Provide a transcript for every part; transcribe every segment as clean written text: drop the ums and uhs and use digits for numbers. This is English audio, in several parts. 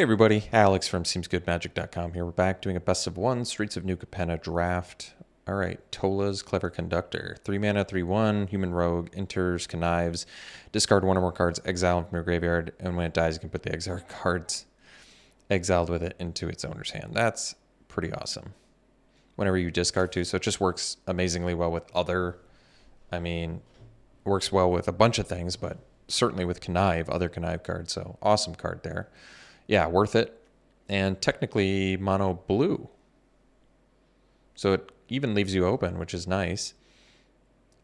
Hey everybody, Alex from SeemsGoodMagic.com here. We're back doing a best of one Streets of New Capenna draft. Alright, Tola's Clever Conductor. 3 mana, 3/1, human rogue, enters, connives, discard one or more cards, exile them from your graveyard, and when it dies you can put the exiled cards exiled with it into its owner's hand. That's pretty awesome. Whenever you discard two, so it just works amazingly well with works well with a bunch of things, but certainly with other connive cards, so awesome card there. Yeah, worth it. And technically mono blue. So it even leaves you open, which is nice.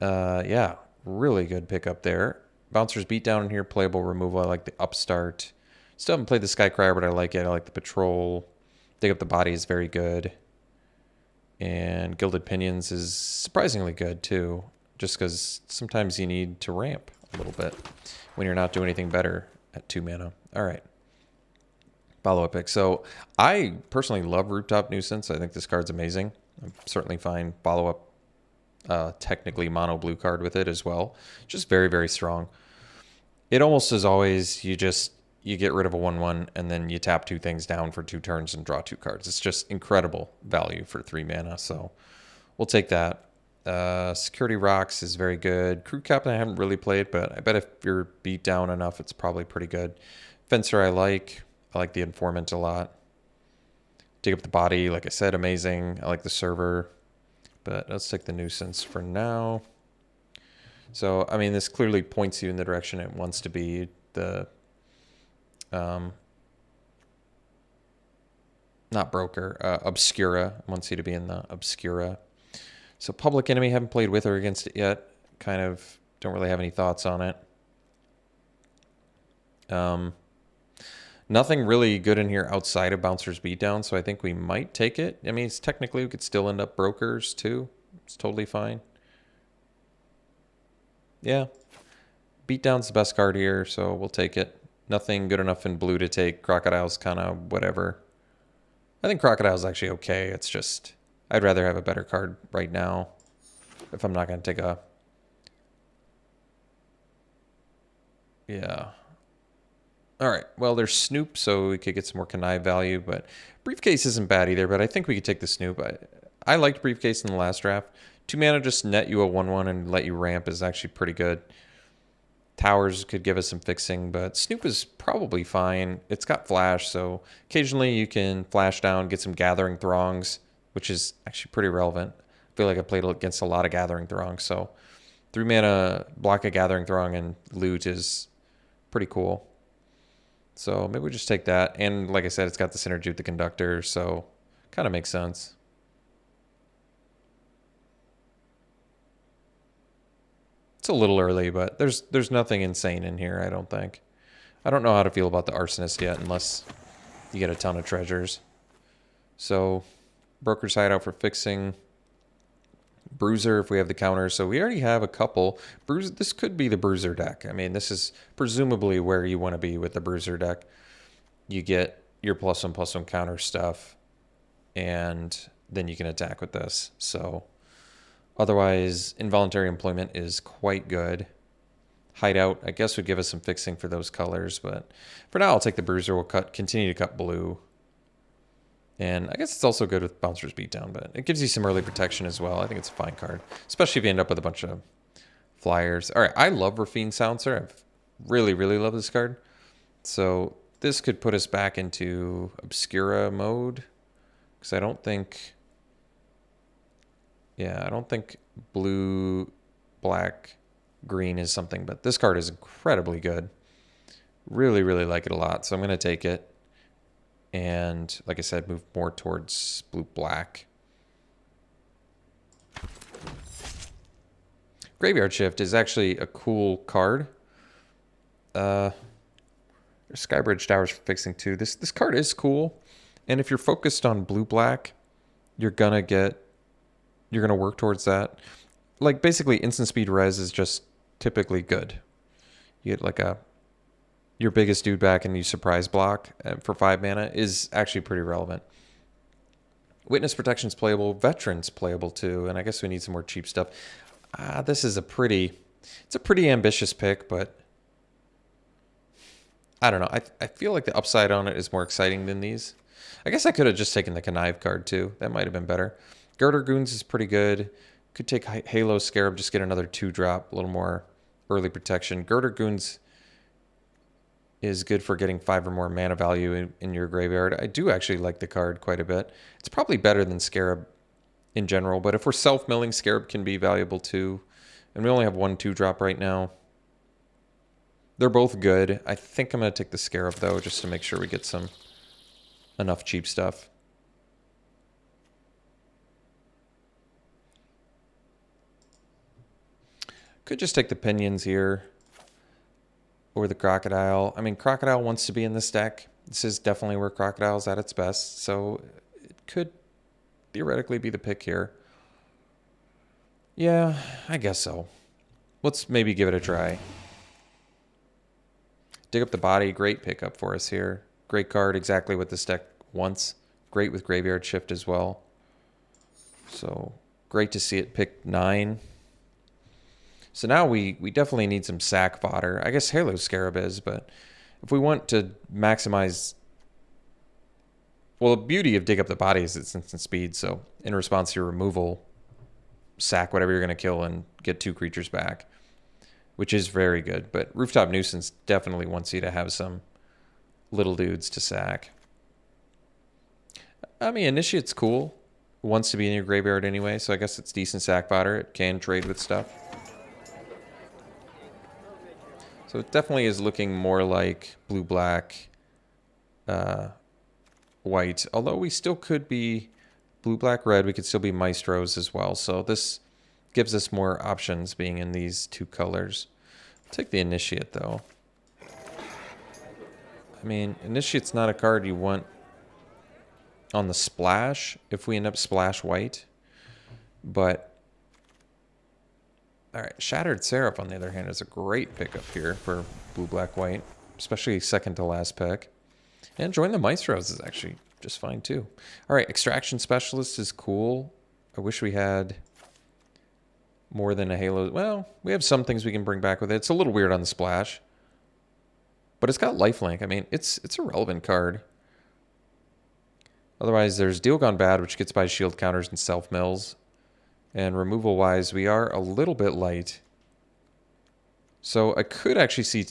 Yeah, really good pickup there. Bouncer's Beatdown in here, playable removal. I like the Upstart. Still haven't played the Skycrier, but I like it. I like the Patrol. Dig Up the Body is very good. And Gilded Pinions is surprisingly good too, just because sometimes you need to ramp a little bit when you're not doing anything better at 2 mana. All right. Follow-up pick. So I personally love Rooftop Nuisance. I think this card's amazing. I'm certainly fine. Follow-up technically mono blue card with it as well. Just very, very strong. It almost is always you get rid of a 1/1 and then you tap two things down for 2 turns and draw 2 cards. It's just incredible value for 3 mana. So we'll take that. Security Rocks is very good. Crew Captain I haven't really played, but I bet if you're beat down enough, it's probably pretty good. Fencer I like the Informant a lot. Dig Up the Body, like I said, amazing. I like the Server, but let's take the Nuisance for now. So, I mean, this clearly points you in the direction it wants to be. The, not Broker, Obscura wants you to be in the Obscura. So Public Enemy, haven't played with or against it yet. Kind of don't really have any thoughts on it. Nothing really good in here outside of Bouncer's Beatdown, so I think we might take it. I mean, technically we could still end up Brokers too. It's totally fine. Yeah. Beatdown's the best card here, so we'll take it. Nothing good enough in blue to take. Crocodile's kind of whatever. I think Crocodile's actually okay. It's just, I'd rather have a better card right now if I'm not going to take a... Yeah. All right, well, there's Snoop, so we could get some more connive value, but Briefcase isn't bad either, but I think we could take the Snoop. I liked Briefcase in the last draft. 2 mana just net you a 1/1 and let you ramp is actually pretty good. Towers could give us some fixing, but Snoop is probably fine. It's got Flash, so occasionally you can flash down, get some Gathering Throngs, which is actually pretty relevant. I feel like I played against a lot of Gathering Throngs, so 3 mana block a Gathering Throng and loot is pretty cool. So maybe we just take that. And like I said, it's got the synergy with the Conductor, so kind of makes sense. It's a little early, but there's nothing insane in here, I don't think. I don't know how to feel about the Arsonist yet unless you get a ton of treasures. So Broker's Hideout for fixing. Bruiser if we have the counter. So we already have a couple. This could be the Bruiser deck. I mean, this is presumably where you want to be with the Bruiser deck. You get your +1/+1 counter stuff, and then you can attack with this. So otherwise, Involuntary Employment is quite good. Hideout, I guess, would give us some fixing for those colors, but for now, I'll take the Bruiser. We'll continue to cut blue. And I guess it's also good with Bouncer's Beatdown, but it gives you some early protection as well. I think it's a fine card, especially if you end up with a bunch of flyers. All right, I love Rafine Silencer. I really, really love this card. So this could put us back into Obscura mode, because I don't think... Yeah, I don't think blue, black, green is something, but this card is incredibly good. Really, really like it a lot, so I'm going to take it. And like I said, move more towards blue-black. Graveyard Shift is actually a cool card. There's Skybridge Towers for fixing too. This card is cool. And if you're focused on blue-black, you're gonna work towards that. Like basically instant speed res is just typically good. You get like your biggest dude back and you surprise block for 5 mana is actually pretty relevant. Witness Protection's playable. Veteran's playable too. And I guess we need some more cheap stuff. This is it's a pretty ambitious pick, but I don't know. I feel like the upside on it is more exciting than these. I guess I could have just taken the Connive card too. That might have been better. Girder Goons is pretty good. Could take Halo Scarab, just get another 2-drop, a little more early protection. Girder Goons is good for getting 5 or more mana value in your graveyard. I do actually like the card quite a bit. It's probably better than Scarab in general, but if we're self-milling, Scarab can be valuable too. And we only have 1 2-drop right now. They're both good. I think I'm going to take the Scarab, though, just to make sure we get enough cheap stuff. Could just take the Pinions here. Or the Crocodile. I mean, Crocodile wants to be in this deck. This is definitely where Crocodile's at its best. So it could theoretically be the pick here. Yeah, I guess so. Let's maybe give it a try. Dig Up the Body, great pickup for us here. Great card, exactly what this deck wants. Great with Graveyard Shift as well. So great to see it pick 9. So now we definitely need some sack fodder. I guess Halo Scarab is, but if we want to maximize... Well, the beauty of Dig Up the Body is its instant speed, so in response to your removal, sack whatever you're going to kill and get 2 creatures back, which is very good. But Rooftop Nuisance definitely wants you to have some little dudes to sack. I mean, Initiate's cool. It wants to be in your graveyard anyway, so I guess it's decent sack fodder. It can trade with stuff. So it definitely is looking more like blue-black, white. Although we still could be blue-black-red. We could still be Maestros as well. So this gives us more options being in these 2 colors. I'll take the Initiate, though. I mean, Initiate's not a card you want on the splash if we end up splash white. But... All right, Shattered Seraph, on the other hand, is a great pickup here for blue, black, white, especially second to last pick. And Join the Maestros is actually just fine, too. All right, Extraction Specialist is cool. I wish we had more than a Halo. Well, we have some things we can bring back with it. It's a little weird on the splash. But it's got Lifelink. I mean, it's a relevant card. Otherwise, there's Deal Gone Bad, which gets by shield counters and self-mills. And removal-wise, we are a little bit light. So I could actually see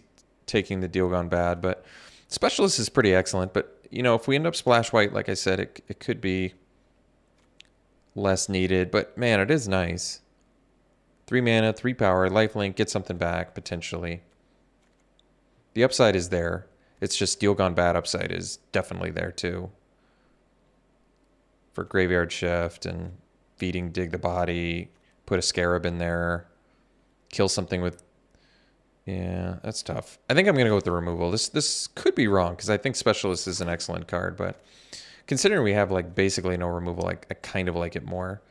taking the Deal Gone Bad, but Specialist is pretty excellent. But, you know, if we end up splash white, like I said, it could be less needed. But, man, it is nice. 3 mana, 3 power, lifelink, get something back, potentially. The upside is there. It's just Deal Gone Bad upside is definitely there, too. For Graveyard Shift and... feeding Dig the Body, put a Scarab in there, kill something with... Yeah, that's tough. I think I'm going to go with the removal. This could be wrong, because I think Specialist is an excellent card, but considering we have like basically no removal, I kind of like it more.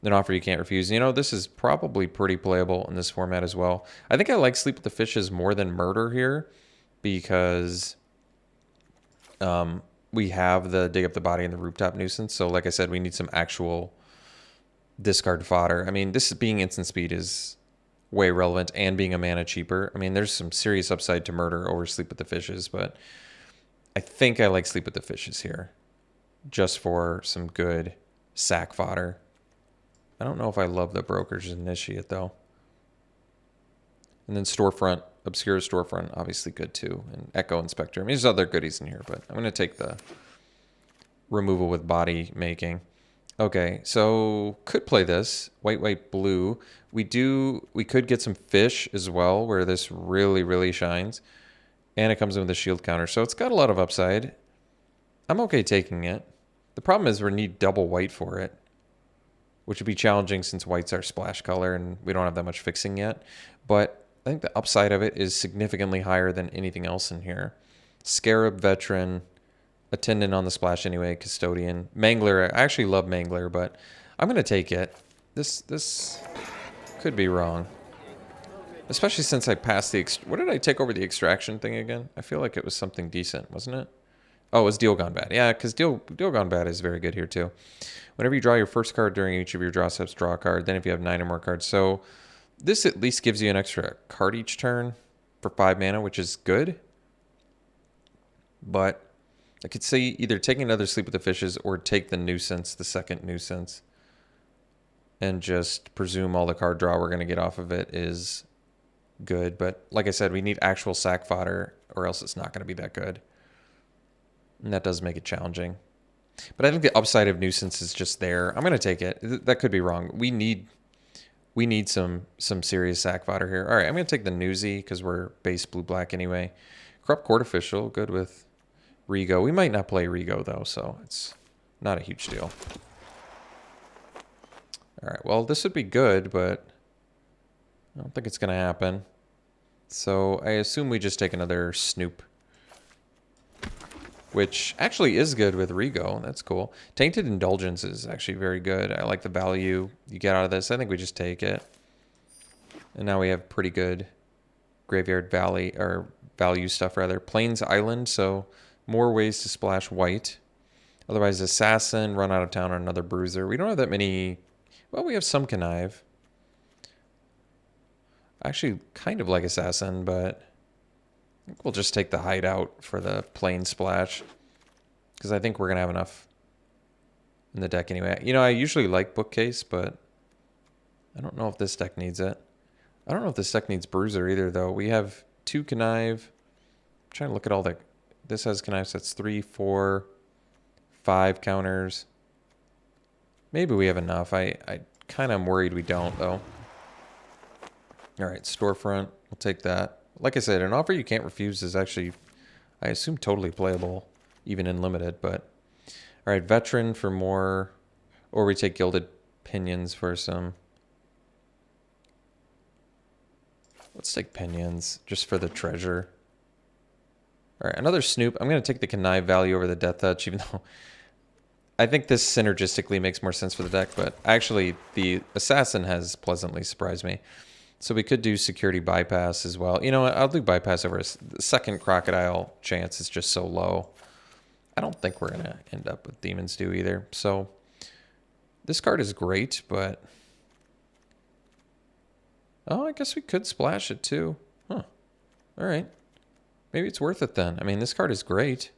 An Offer You Can't Refuse. You know, this is probably pretty playable in this format as well. I think I like Sleep with the Fishes more than Murder here, because we have the Dig Up the Body and the Rooftop Nuisance, so like I said, we need some actual... discard fodder. I mean, this being instant speed is way relevant, and being a mana cheaper. I mean, there's some serious upside to Murder over Sleep with the Fishes, but I think I like Sleep with the Fishes here just for some good sack fodder. I don't know if I love the Broker's Initiate, though. And then Storefront, Obscure Storefront, obviously good, too. And Echo Inspector. I mean, there's other goodies in here, but I'm going to take the removal with body making. Okay, so could play this white, white, blue. We could get some fish as well, where this really shines, and it comes in with a shield counter, so it's got a lot of upside. I'm okay taking it. The problem is we need double white for it, which would be challenging since white's our splash color and we don't have that much fixing yet. But I think the upside of it is significantly higher than anything else in here. Scarab, Veteran. Attendant on the splash anyway, Custodian. Mangler, I actually love Mangler, but I'm going to take it. This could be wrong. Especially since I passed the... What did I take over the extraction thing again? I feel like it was something decent, wasn't it? Oh, it was Deal Gone Bad. Yeah, because Deal Gone Bad is very good here too. Whenever you draw your first card during each of your draw steps, draw a card. Then if you have 9 or more cards. So this at least gives you an extra card each turn for 5 mana, which is good. But I could see either taking another Sleep with the Fishes or take the Nuisance, the second Nuisance, and just presume all the card draw we're going to get off of it is good. But like I said, we need actual sack fodder or else it's not going to be that good. And that does make it challenging. But I think the upside of Nuisance is just there. I'm going to take it. That could be wrong. We need some serious sack fodder here. All right, I'm going to take the Newsy because we're base blue-black anyway. Corrupt Court Official, good with Rigo. We might not play Rigo, though, so it's not a huge deal. All right, well, this would be good, but I don't think it's going to happen. So I assume we just take another Snoop, which actually is good with Rigo. That's cool. Tainted Indulgence is actually very good. I like the value you get out of this. I think we just take it. And now we have pretty good Graveyard Valley, or value stuff rather. Plains Island, so more ways to splash white. Otherwise, Assassin, Run Out of Town on another Bruiser. We don't have that many. Well, we have some Connive. I actually kind of like Assassin, but I think we'll just take the Hideout for the plain splash, because I think we're going to have enough in the deck anyway. You know, I usually like Bookcase, but I don't know if this deck needs it. I don't know if this deck needs Bruiser either, though. We have 2 Connive. I'm trying to look at all the... This has Connive, so that's 3, 4, 5 counters. Maybe we have enough. I kind of am worried we don't, though. All right, Storefront. We'll take that. Like I said, an offer you can't refuse is actually, I assume, totally playable, even in limited. But all right, Veteran for more, or we take Gilded Pinions for some. Let's take Pinions just for the treasure. All right, another Snoop. I'm going to take the Connive value over the Death Touch, even though I think this synergistically makes more sense for the deck. But actually, the Assassin has pleasantly surprised me. So we could do Security Bypass as well. You know what? I'll do Bypass over the second Crocodile chance is just so low. I don't think we're going to end up with Demon's Due either. So this card is great, but... Oh, I guess we could splash it too. Huh. All right. Maybe it's worth it then. I mean, this card is great.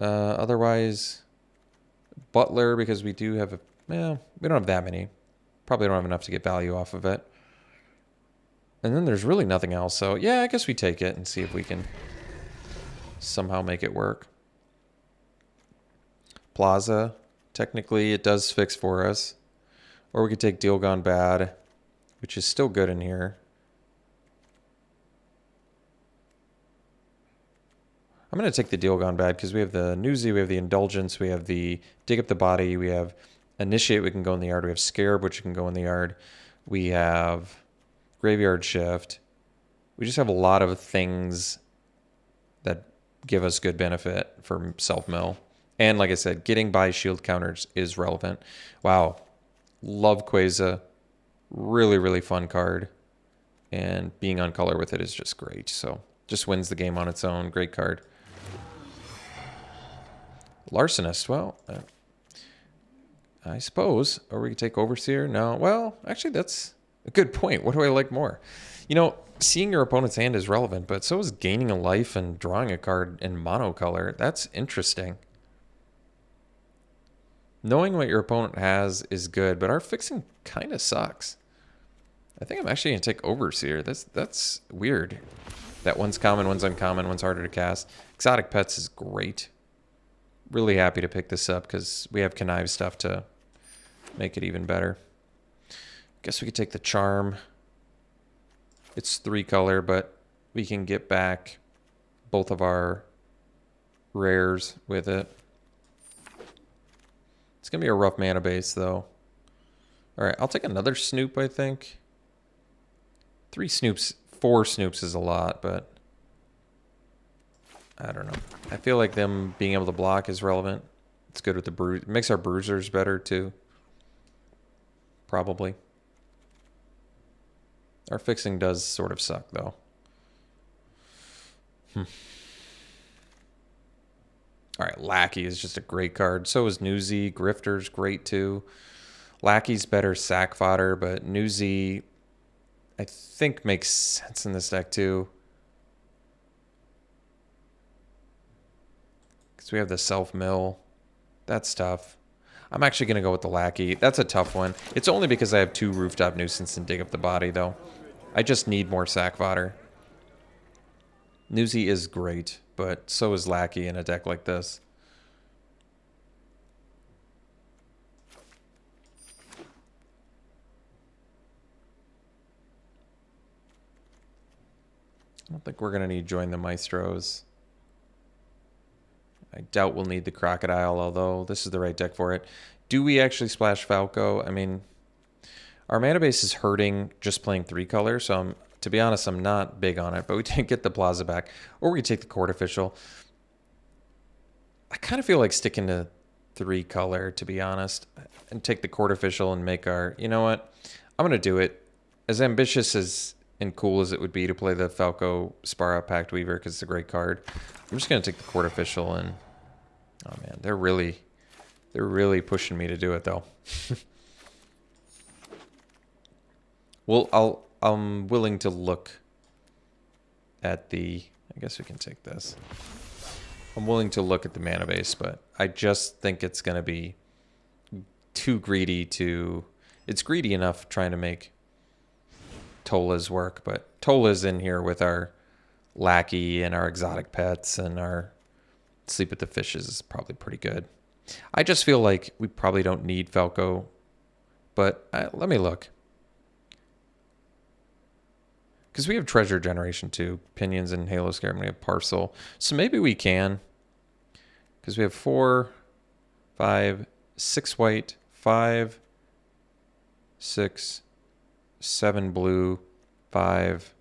Otherwise... Butler, because we do have we don't have that many. Probably don't have enough to get value off of it. And then there's really nothing else. So yeah, I guess we take it and see if we can somehow make it work. Plaza, technically it does fix for us. Or we could take Deal Gone Bad, which is still good in here. I'm going to take the Deal Gone Bad because we have the Newsy, we have the Indulgence, we have the Dig Up the Body, we have Initiate, we can go in the yard, we have Scarab, which can go in the yard, we have Graveyard Shift. We just have a lot of things that give us good benefit for self-mill. And like I said, getting by shield counters is relevant. Wow. Love Quasar. Really, really fun card. And being on color with it is just great. So just wins the game on its own. Great card. Larcenist, well, I suppose. Or we could take Overseer. No, well, actually, that's a good point. What do I like more? You know, seeing your opponent's hand is relevant, but so is gaining a life and drawing a card in monocolor. That's interesting. Knowing what your opponent has is good, but our fixing kind of sucks. I think I'm actually going to take Overseer. That's weird. That one's common, one's uncommon, one's harder to cast. Exotic Pets is great. Really happy to pick this up because we have Connive stuff to make it even better. Guess we could take the Charm. It's 3 color, but we can get back both of our rares with it. It's going to be a rough mana base, though. All right, I'll take another Snoop, I think. 3 Snoops, 4 Snoops is a lot, but I don't know. I feel like them being able to block is relevant. It's good with the bruise. It makes our bruisers better, too. Probably. Our fixing does sort of suck, though. All right, Lackey is just a great card. So is Newsy. Grifter's great, too. Lackey's better sack fodder, but Newsy... I think makes sense in this deck too. Because we have the self-mill. That's tough. I'm actually going to go with the Lackey. That's a tough one. It's only because I have 2 Rooftop Nuisance and Dig Up the Body, though. I just need more sack fodder. Newsy is great, but so is Lackey in a deck like this. I don't think we're going to need Join the Maestros. I doubt we'll need the Crocodile, although this is the right deck for it. Do we actually splash Falco? I mean, our mana base is hurting just playing 3 color, so to be honest, I'm not big on it, but we did get the Plaza back. Or we could take the Court Official. I kind of feel like sticking to 3 color, to be honest, and take the Court Official and make our... You know what? I'm going to do it. As ambitious as and cool as it would be to play the Falco Spara Pact Weaver, because it's a great card, I'm just going to take the Court Official and... Oh, man, they're really pushing me to do it, though. Well, I'm willing to look at the... I guess we can take this. I'm willing to look at the mana base, but I just think it's going to be too greedy to... It's greedy enough trying to make Tola's work, but Tola's in here with our Lackey and our exotic pets and our Sleep with the Fishes is probably pretty good. I just feel like we probably don't need Falco, but let me look. Because we have Treasure Generation too, Pinions and Halo Scare, and we have Parcel. So maybe we can. Because we have 4, 5, 6 white, 5, 6, 7 blue, 5,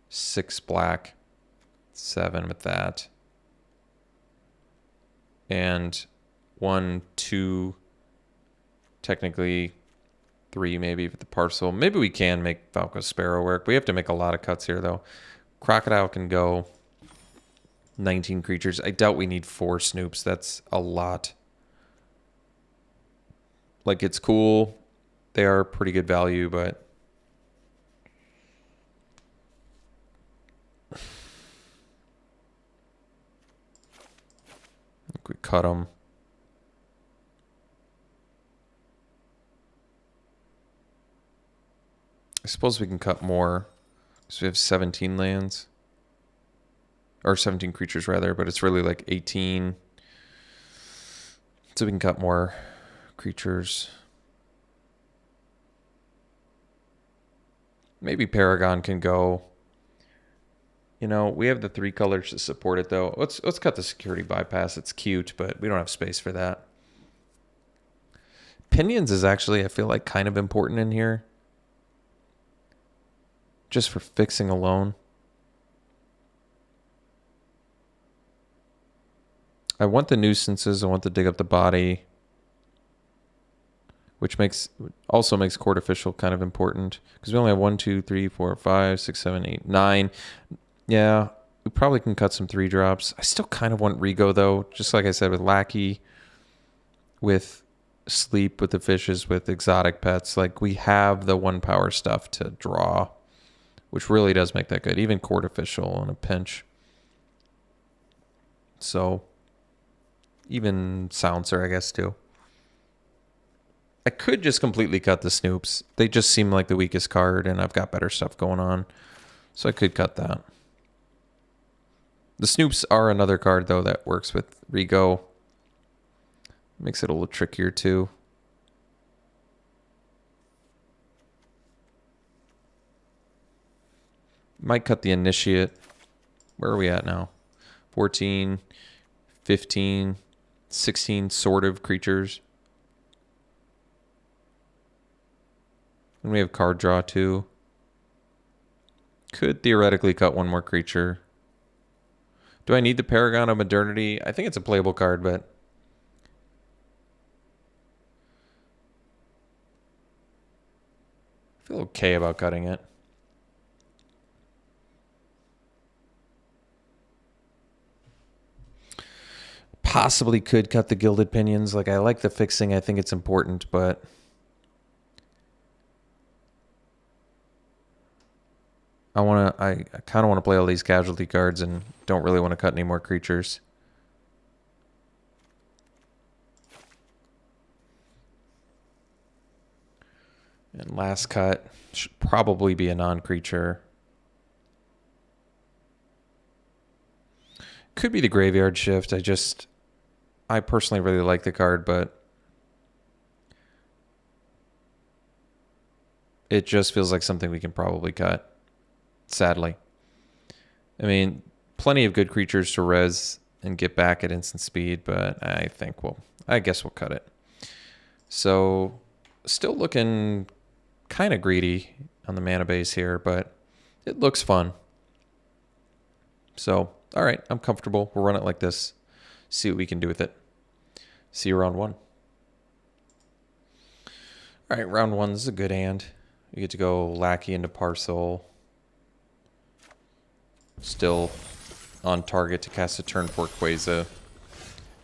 6 black, 7 with that. And 1, 2, technically 3 maybe with the Parcel. Maybe we can make Falco Sparrow work. We have to make a lot of cuts here, though. Crocodile can go 19 creatures. I doubt we need 4 Snoops. That's a lot. Like, it's cool. They are pretty good value, but... I think we cut them. I suppose we can cut more because we have 17 lands. Or 17 creatures, rather, but it's really like 18. So we can cut more creatures. Maybe Paragon can go. You know, we have the 3 colors to support it, though. Let's cut the Security Bypass. It's cute, but we don't have space for that. Pinions is actually, I feel like, kind of important in here. Just for fixing alone. I want the Nuisances. I want to Dig Up the Body. Which also makes Court Official kind of important. Because we only have 1, 2, 3, 4, 5, 6, 7, 8, 9. Yeah, we probably can cut some 3-drops. I still kind of want Rego, though. Just like I said, with Lackey. With Sleep with the Fishes. With exotic pets. Like, we have the 1-power stuff to draw. Which really does make that good. Even Court Official on a pinch. So, even Silencer, I guess, too. I could just completely cut the Snoops. They just seem like the weakest card, and I've got better stuff going on. So I could cut that. The Snoops are another card, though, that works with Rego. Makes it a little trickier, too. Might cut the Initiate. Where are we at now? 14, 15, 16 sort of creatures. And we have card draw too. Could theoretically cut 1 more creature. Do I need the Paragon of Modernity? I think it's a playable card, but... I feel okay about cutting it. Possibly could cut the Gilded Pinions. Like, I like the fixing. I think it's important, but... I kind of want to play all these casualty cards and don't really want to cut any more creatures. And last cut should probably be a non-creature. Could be the Graveyard Shift. I personally really like the card, but it just feels like something we can probably cut, sadly. I mean, plenty of good creatures to res and get back at instant speed, but I guess we'll cut it. So, still looking kind of greedy on the mana base here, but it looks fun. So, all right, I'm comfortable. We'll run it like this. See what we can do with it. See you round 1. All right, round 1 is a good hand. You get to go Lackey into Parcel. Still on target to cast a turn 4 Quasar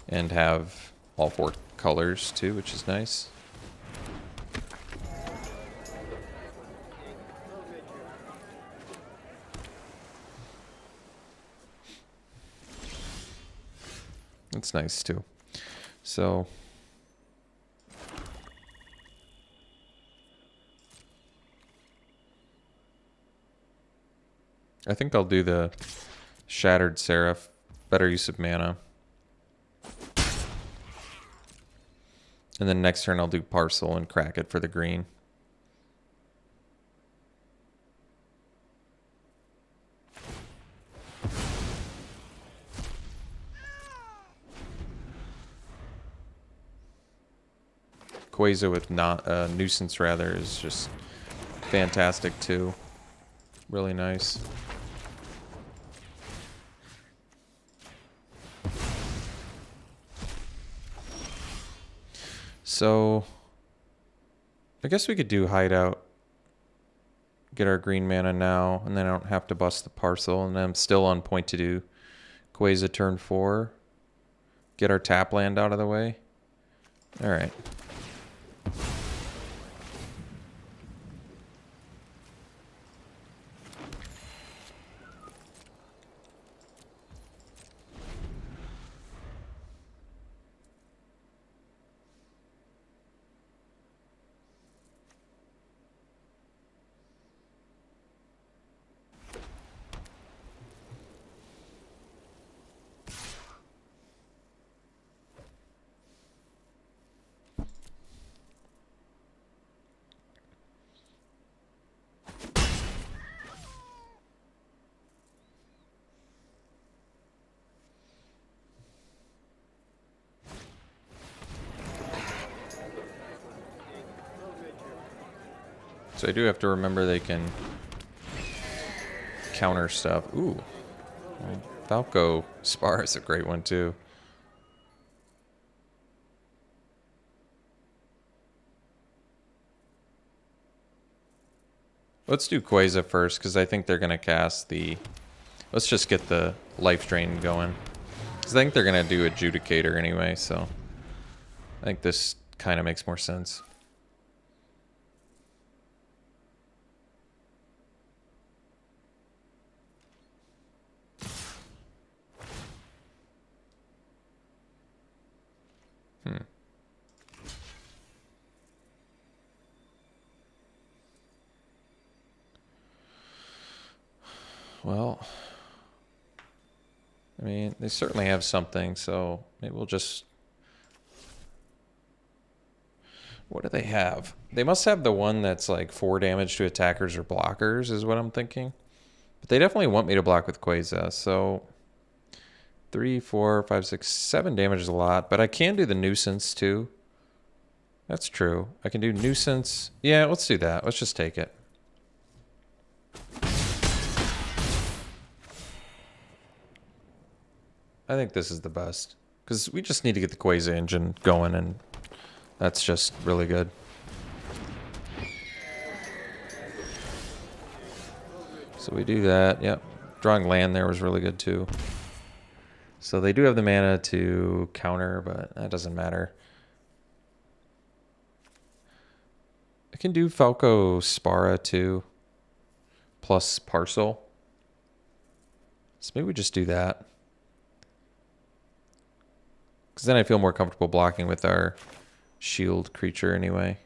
and have all 4 colors too, which is nice. That's nice too. So I think I'll do the Shattered Seraph. Better use of mana. And then next turn I'll do Parcel and crack it for the green. Quasar with Nuisance rather is just fantastic too. Really nice. So I guess we could do Hideout. Get our green mana now, and then I don't have to bust the Parcel, and I'm still on point to do Quasar turn 4. Get our tap land out of the way. Alright. So I do have to remember they can counter stuff. Ooh. Well, Falco Spar is a great one too. Let's do Quasar first, because I think they're going to cast the... Let's just get the life drain going. Because I think they're going to do Adjudicator anyway, so... I think this kind of makes more sense. Well, I mean, they certainly have something, so maybe we'll just... What do they have? They must have the one that's like 4 damage to attackers or blockers, is what I'm thinking. But they definitely want me to block with Quasar, so... 3, 4, 5, 6, 7 damage is a lot, but I can do the Nuisance too. That's true. I can do Nuisance. Yeah, let's do that. Let's just take it. I think this is the best. Because we just need to get the Quasar engine going, and that's just really good. So we do that. Yep. Drawing land there was really good too. So they do have the mana to counter, but that doesn't matter. I can do Falco Spara too. plus parcel. So maybe we just do that. Because then I feel more comfortable blocking with our shield creature anyway.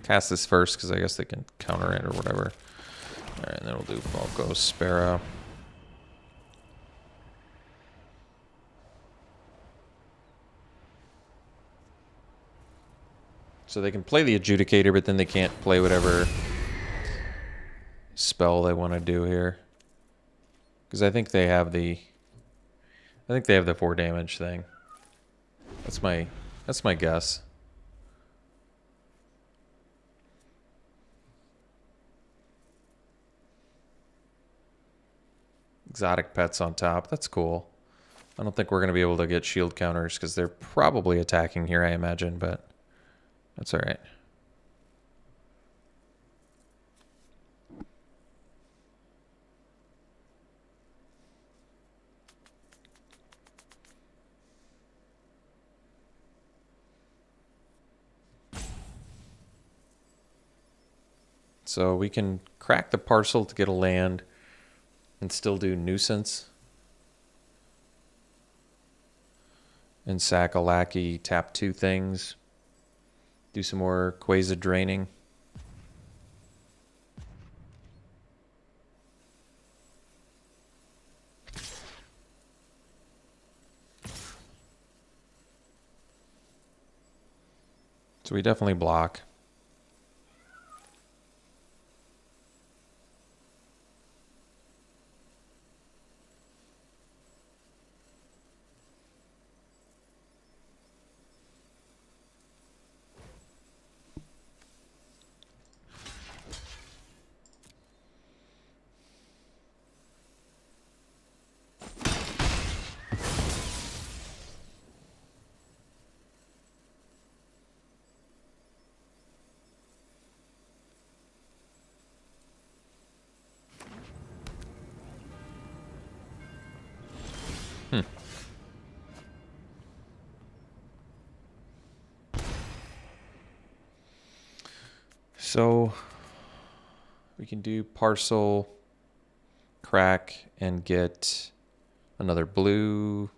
Cast this first because I guess they can counter it or whatever. Alright, and then we'll do Falco Sparrow. So they can play the Adjudicator, but then they can't play whatever spell they want to do here. Because I think they have the 4 damage thing. That's my guess. Exotic pets on top. That's cool. I don't think we're going to be able to get shield counters because they're probably attacking here, I imagine, but that's all right. So we can crack the parcel to get a land and still do nuisance. And sack a lackey, tap 2 things. Do some more Quasar draining. So we definitely block. So we can do parcel, crack, and get another blue.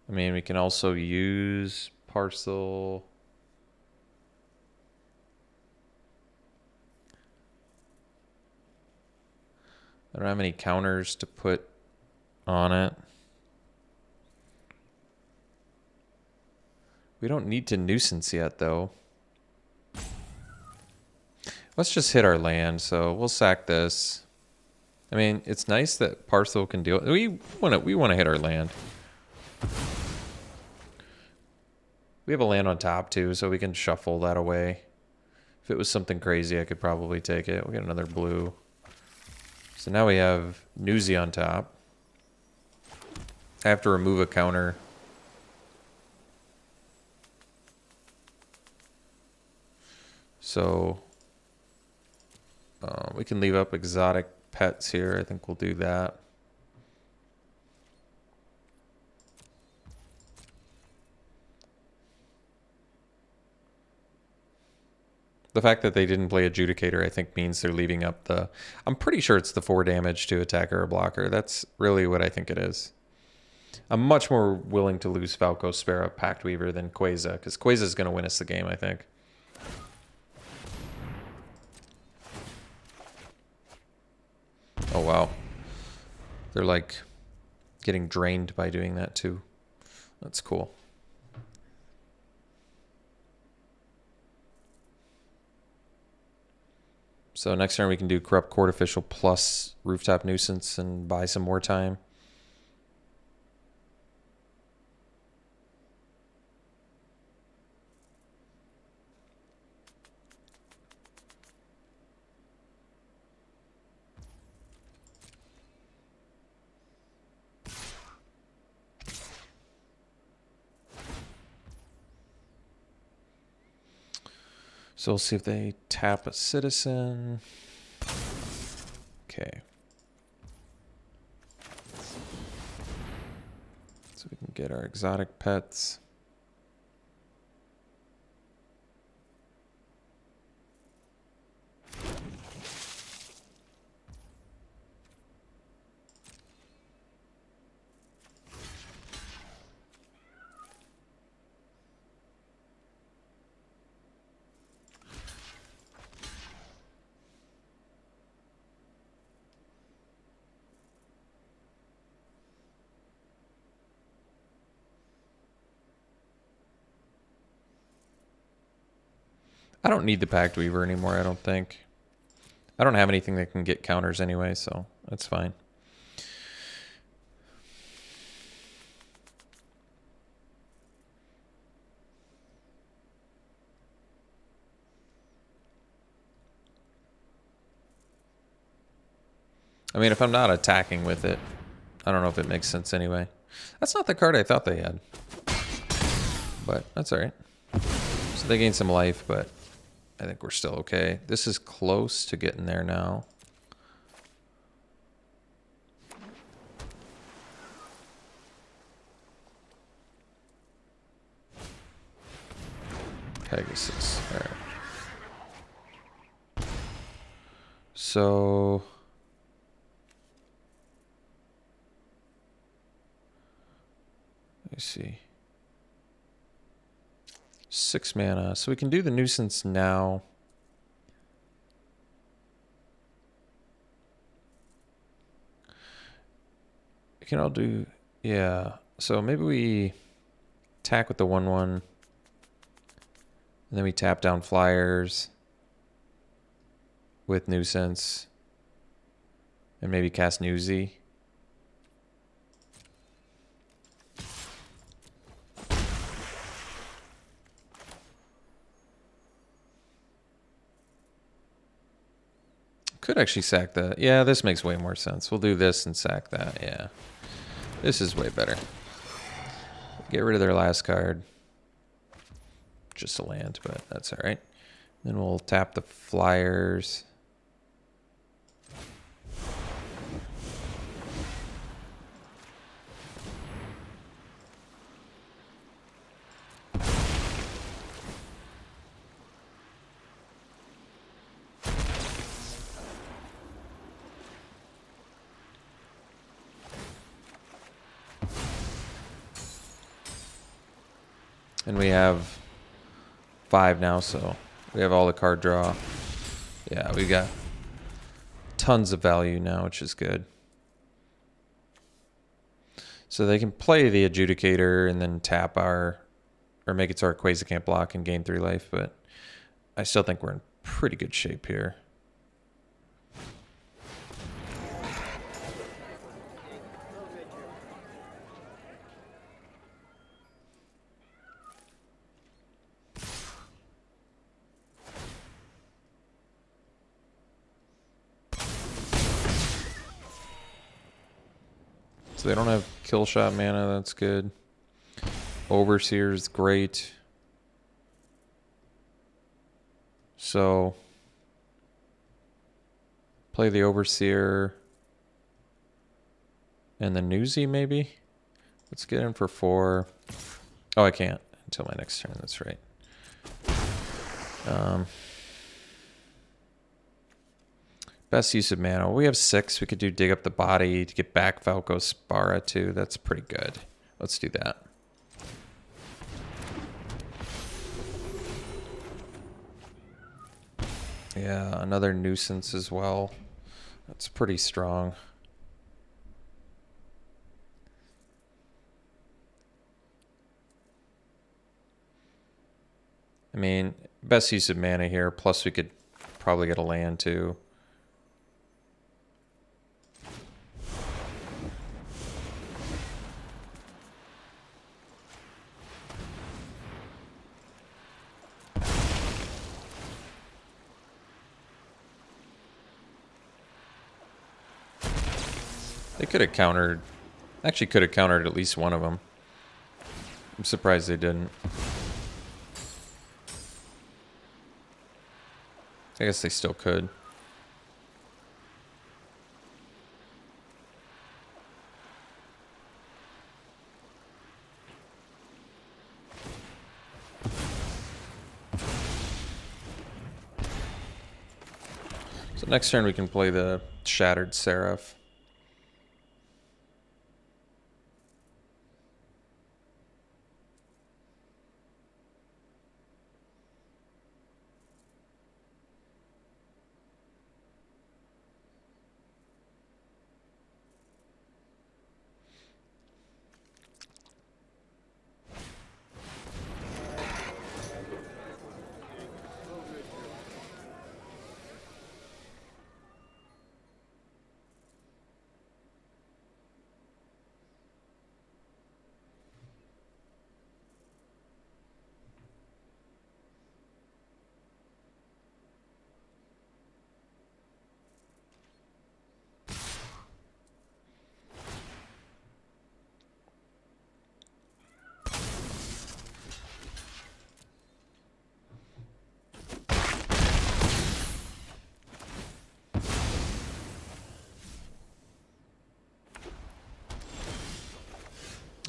I mean, we can also use parcel. I don't have any counters to put on it. We don't need to nuisance yet, though. Let's just hit our land, so we'll sack this. I mean, it's nice that parcel can deal. We want to hit our land. We have a land on top too, so we can shuffle that away. If it was something crazy, I could probably take it. We'll get another blue. So now we have Newsy on top. I have to remove a counter. So we can leave up exotic pets here. I think we'll do that. The fact that they didn't play Adjudicator, I think, means they're leaving up the... I'm pretty sure it's the 4 damage to attacker or blocker. That's really what I think it is. I'm much more willing to lose Falco, Sparrow, Pact Weaver than Quasar, because Quasar is going to win us the game, I think. Oh, wow. They're, like, getting drained by doing that, too. That's cool. So next turn we can do Corrupt Court Official plus Rooftop Nuisance and buy some more time. So we'll see if they tap a citizen. Okay. So we can get our exotic pets. I don't need the Pact Weaver anymore, I don't think. I don't have anything that can get counters anyway, so that's fine. I mean, if I'm not attacking with it, I don't know if it makes sense anyway. That's not the card I thought they had. But that's alright. So they gain some life, but I think we're still okay. This is close to getting there now. Pegasus. Alright. So... let me see. 6 mana. So we can do the nuisance now. We can all do... yeah. So maybe we attack with the 1/1. And then we tap down flyers with nuisance. And maybe cast Newsy. Could actually sack that. Yeah, this makes way more sense. We'll do this and sack that. Yeah. This is way better. Get rid of their last card. Just a land, but that's alright. Then we'll tap the flyers. And we have 5 now, so we have all the card draw. Yeah, we got tons of value now, which is good. So they can play the Adjudicator and then tap our, or make it so our Quasar can't block and gain 3 life, but I still think we're in pretty good shape here. So they don't have kill shot mana, that's good. Overseer's great. So play the Overseer and the Newsy maybe? Let's get in for 4. Oh, I can't until my next turn, that's right. Best use of mana. We have 6. We could do Dig Up the Body to get back Falco Spara too. That's pretty good. Let's do that. Yeah, another nuisance as well. That's pretty strong. I mean, best use of mana here. Plus we could probably get a land too. They could have countered, actually could have countered at least one of them. I'm surprised they didn't. I guess they still could. So next turn we can play the Shattered Seraph.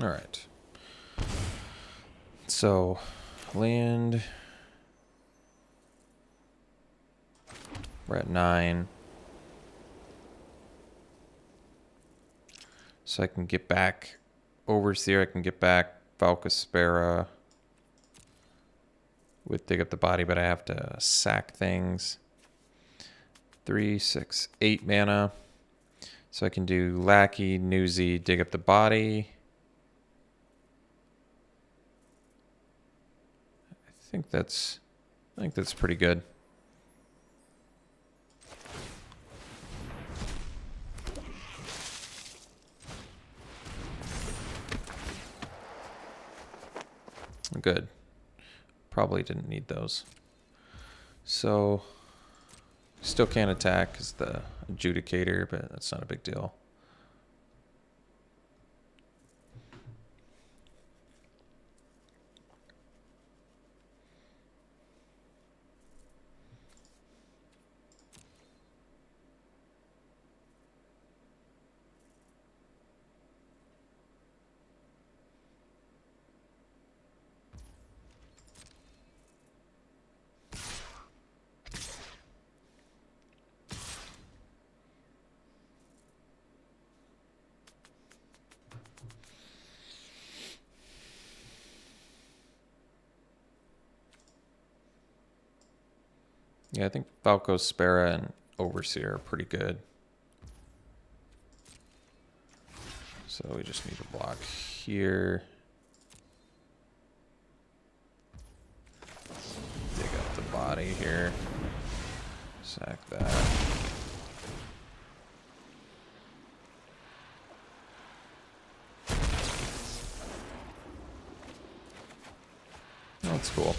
All right. So, land. We're at 9. So I can get back Overseer. I can get back Valkaspera with Dig Up the Body, but I have to sack things. 3, 6, 8 mana. So I can do Lackey, Newsy, Dig Up the Body. I think that's pretty good. Good. Probably didn't need those. So still can't attack because the Adjudicator, but that's not a big deal. Yeah, I think Valkaspera and Overseer are pretty good. So we just need to block here. Dig up the body here. Sack that. That's cool.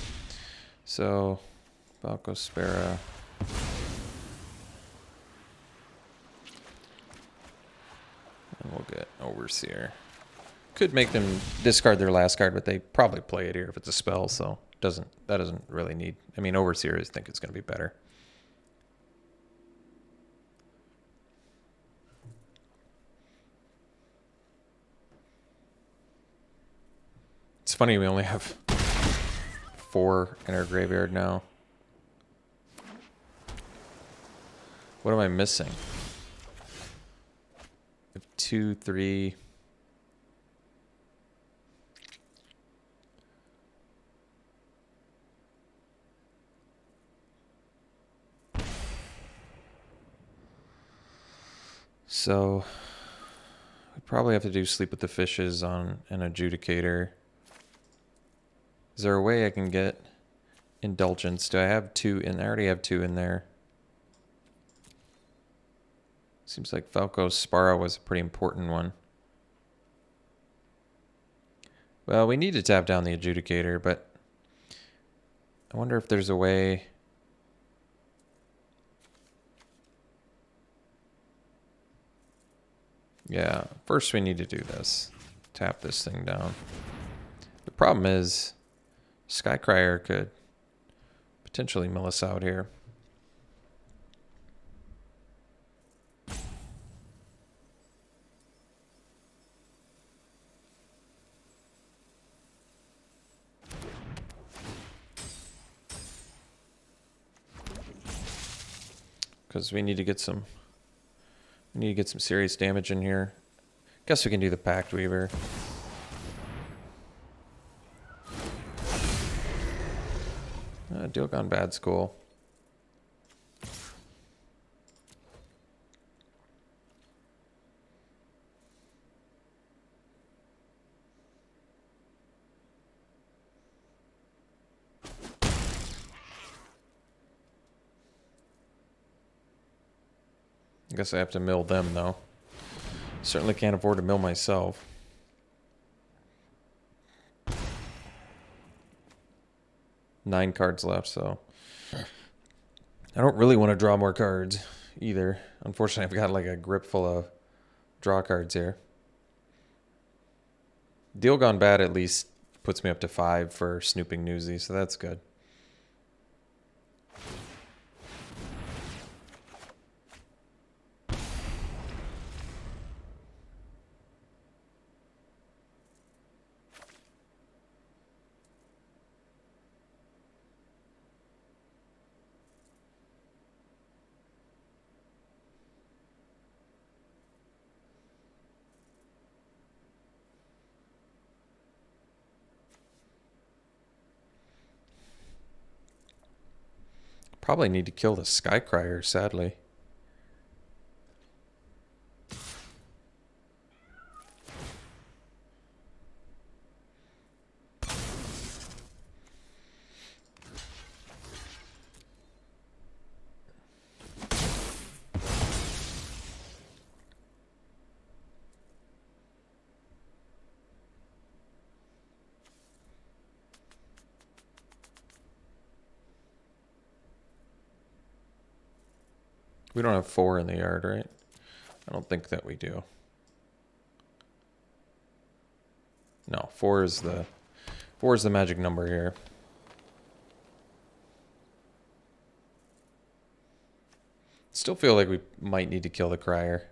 So Valkaspera. And we'll get Overseer. Could make them discard their last card, but they probably play it here if it's a spell, so that doesn't really need. I mean, Overseer, I think it's going to be better. It's funny we only have 4 in our graveyard now. What am I missing? I have 2, 3. So we probably have to do Sleep with the Fishes on an Adjudicator. Is there a way I can get Indulgence? Do I have 2 in there? I already have 2 in there. Seems like Valkaspera was a pretty important one. Well, we need to tap down the Adjudicator, but I wonder if there's a way. Yeah, first we need to do this. Tap this thing down. The problem is Skycrier could potentially mill us out here. because we need to get some serious damage in here. Guess we can do the Pact Weaver. Deal Gone Bad's cool. I guess I have to mill them, though. Certainly can't afford to mill myself. Nine cards left, so I don't really want to draw more cards either. Unfortunately, I've got like a grip full of draw cards here. Deal Gone Bad at least puts me up to 5 for Snooping Newsy, so that's good. Probably need to kill the Skycrier, sadly. We don't have 4 in the yard, right? I don't think that we do. No, 4 is the magic number here. Still feel like we might need to kill the Crier.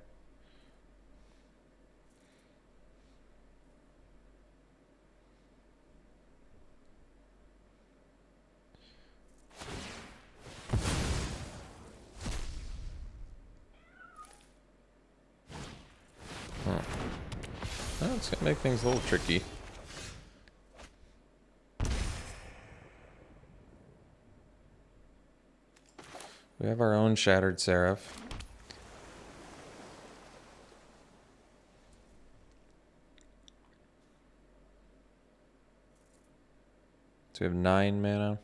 Oh, it's gonna make things a little tricky. We have our own Shattered Seraph. So we have 9 mana.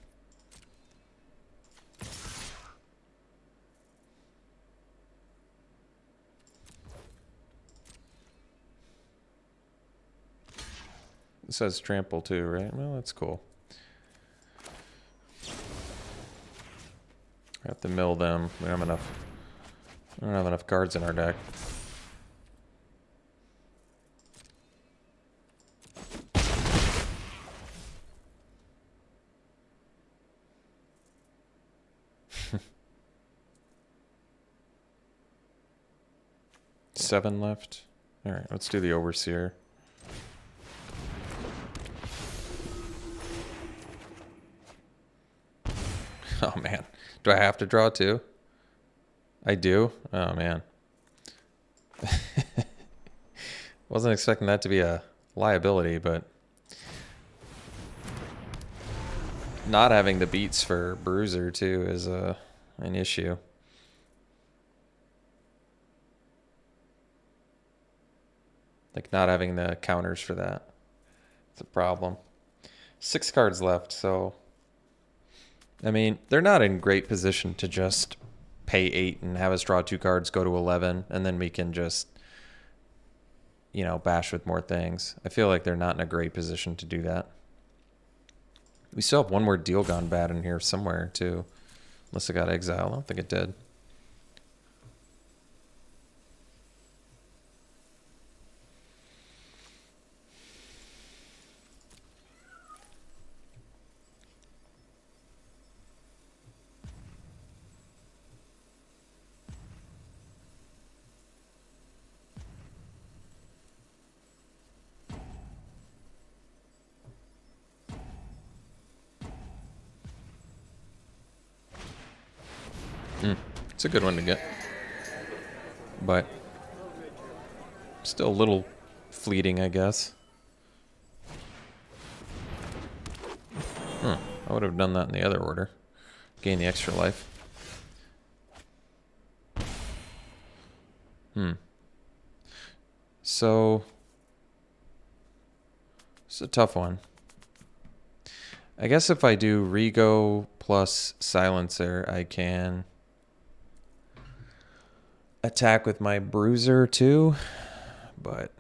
It says trample too, right? Well, that's cool. I have to mill them. We don't have enough. We don't have enough cards in our deck. Seven left. All right, let's do the Overseer. Oh man, do I have to draw 2? I do? Oh man. Wasn't expecting that to be a liability, but not having the beats for Bruiser too is an issue. Like not having the counters for that. It's a problem. 6 cards left, so I mean, they're not in great position to just pay 8 and have us draw 2 cards, go to 11, and then we can just, you know, bash with more things. I feel like they're not in a great position to do that. We still have one more Deal Gone Bad in here somewhere, too. Unless it got exiled. I don't think it did. It's a good one to get. But still a little fleeting, I guess. I would have done that in the other order. Gain the extra life. So, it's a tough one. I guess if I do Rego plus Silencer, I can attack with my Bruiser too. But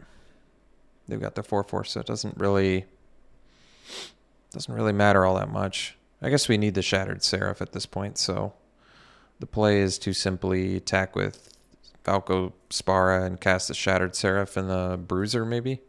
they've got the 4/4, so it doesn't really matter all that much. I guess we need the Shattered Seraph at this point, so the play is to simply attack with Falco Spara and cast the Shattered Seraph and the Bruiser, maybe?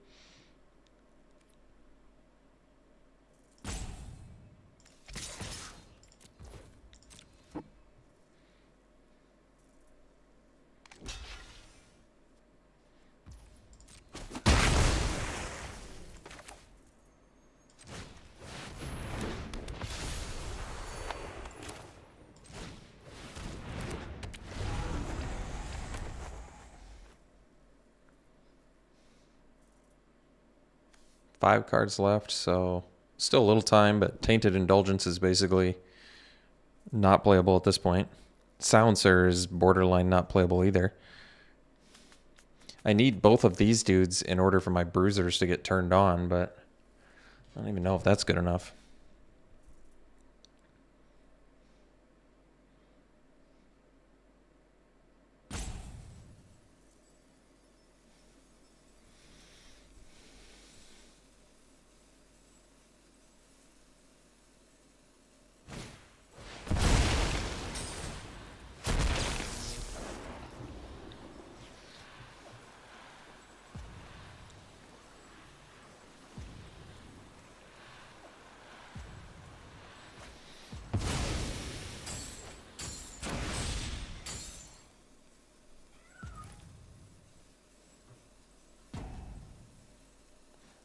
Five cards left, so still a little time, but Tainted Indulgence is basically not playable at this point. Silencer is borderline not playable either. I need both of these dudes in order for my Bruisers to get turned on, but I don't even know if that's good enough.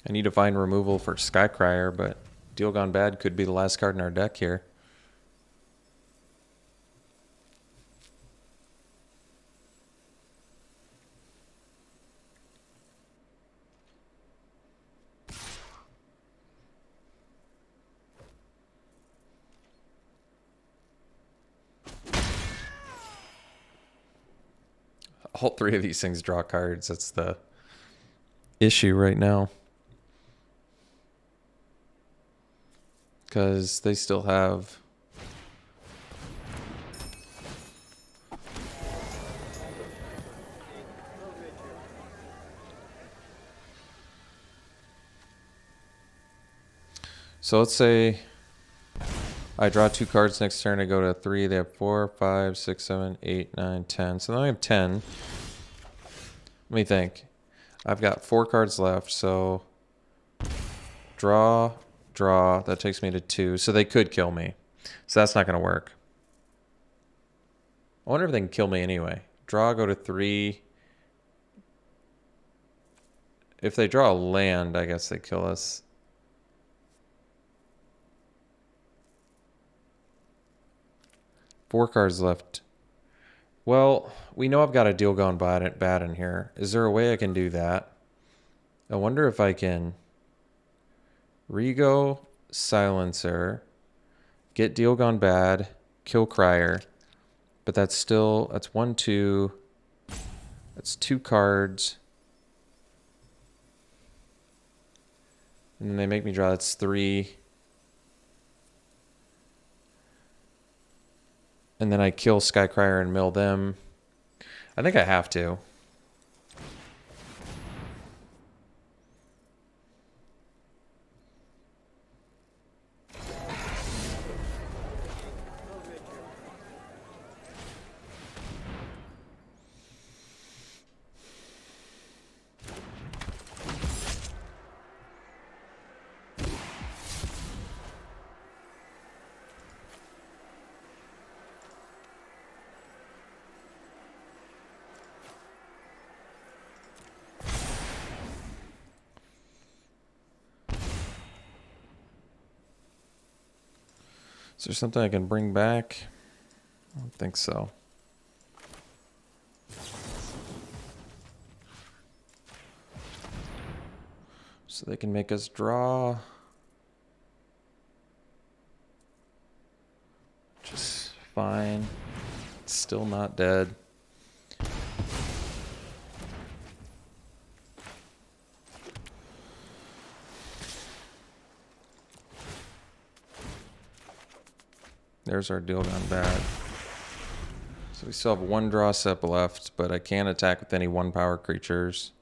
I need to find removal for Skycrier, but Deal Gone Bad could be the last card in our deck here. All three of these things draw cards. That's the issue right now. Because they still have... So let's say I draw 2 cards next turn. I go to 3. They have 4, 5, 6, 7, 8, 9, 10. So now I have 10. Let me think. I've got 4 cards left. So draw, draw. That takes me to 2. So they could kill me. So that's not going to work. I wonder if they can kill me anyway. Draw, go to 3. If they draw a land, I guess they kill us. Four cards left. Well, we know I've got a Deal Gone Bad in here. Is there a way I can do that? I wonder if I can Rego, Silencer, get Deal Gone Bad, kill Crier. But that's still, that's 1, 2. That's 2 cards. And then they make me draw, that's 3. And then I kill Skycrier and mill them. I think I have to. Is there something I can bring back? I don't think so. So they can make us draw. Just fine. It's still not dead. There's our deal gone bad. So we still have one draw step left, but I can't attack with any 1-power creatures.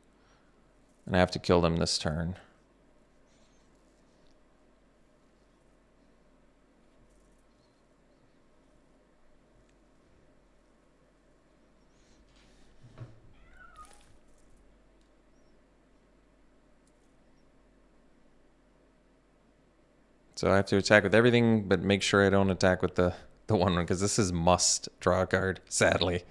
And I have to kill them this turn. So I have to attack with everything, but make sure I don't attack with the one, because this is must draw a card, sadly.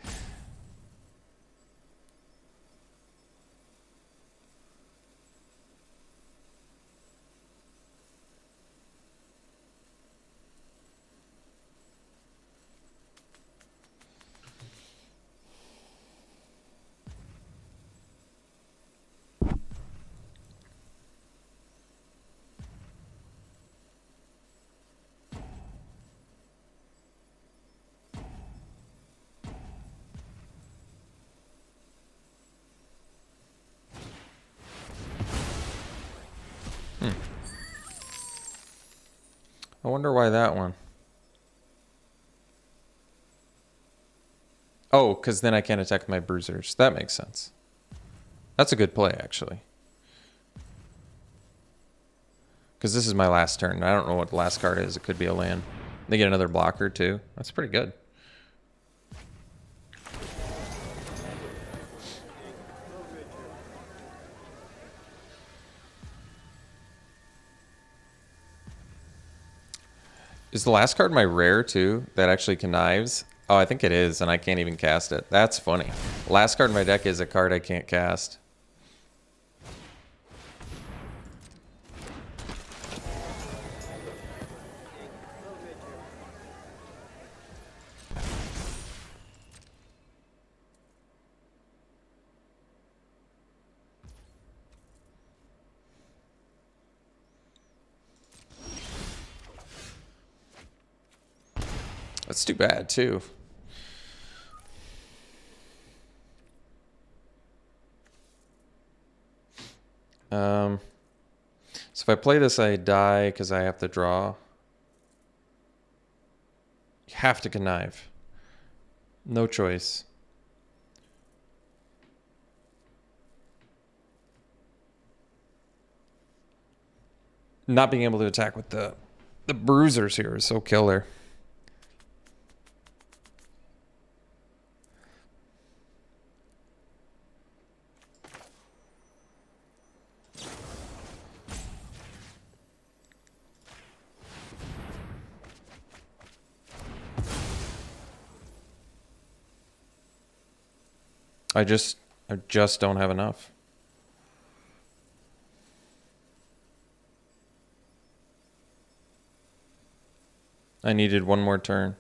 I wonder why that one. Oh, because then I can't attack with my bruisers. That makes sense. That's a good play, actually. Because this is my last turn. I don't know what the last card is. It could be a land. They get another blocker, too. That's pretty good. Is the last card my rare, too, that actually connives? Oh, I think it is, and I can't even cast it. That's funny. Last card in my deck is a card I can't cast. That's too bad, too. So if I play this, I die because I have to draw. You have to connive. No choice. Not being able to attack with the bruisers here is so killer. I just don't have enough. I needed one more turn.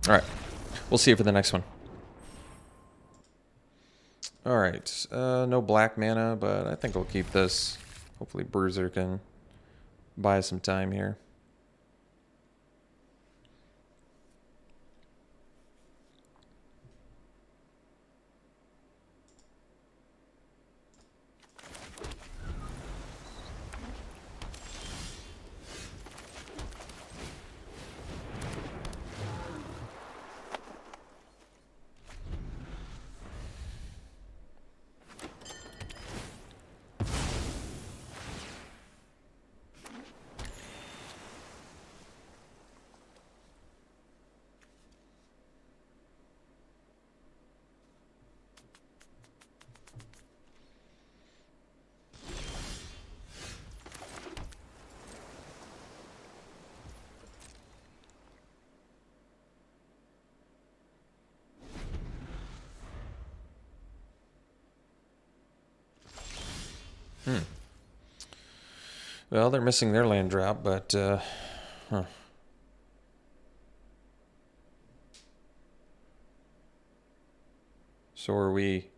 All right. We'll see you for the next one. All right. No black mana, but I think we'll keep this. Hopefully Bruiser can buy some time here. Well, they're missing their land drop, but huh. So are we.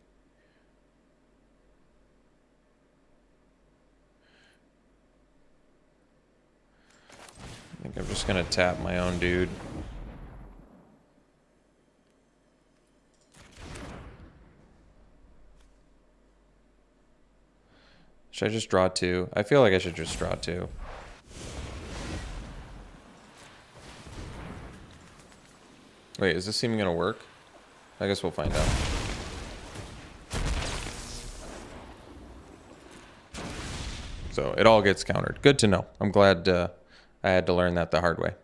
think I'm just gonna tap my own dude. Should I just draw 2? I feel like I should just draw 2. Wait, is this even gonna work? I guess we'll find out. So it all gets countered. Good to know. I'm glad I had to learn that the hard way.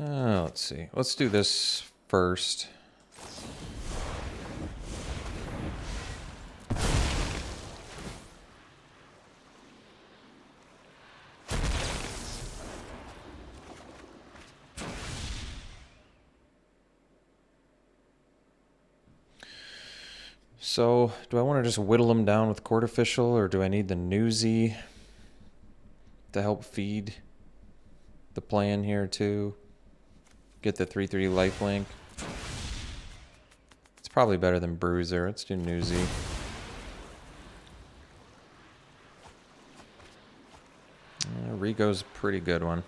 Let's see. Let's do this first. So, do I want to just whittle them down with Court Official, or do I need the Newsy to help feed the plan here too? Get the 3/3 lifelink. It's probably better than Bruiser. Let's do Newsy. Rigo's a pretty good one.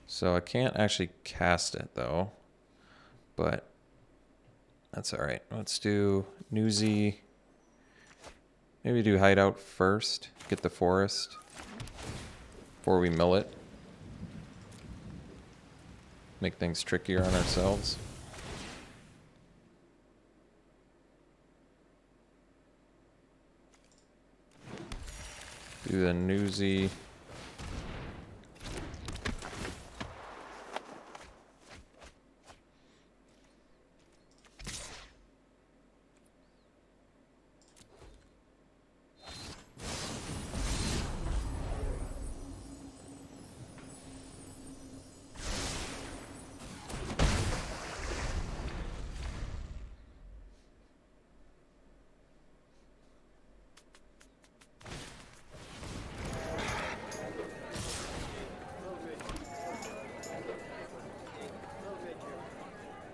So I can't actually cast it though, but that's all right. Let's do Newsy. Maybe do Hideout first. Get the Forest before we mill it. Make things trickier on ourselves. Do the Newsy.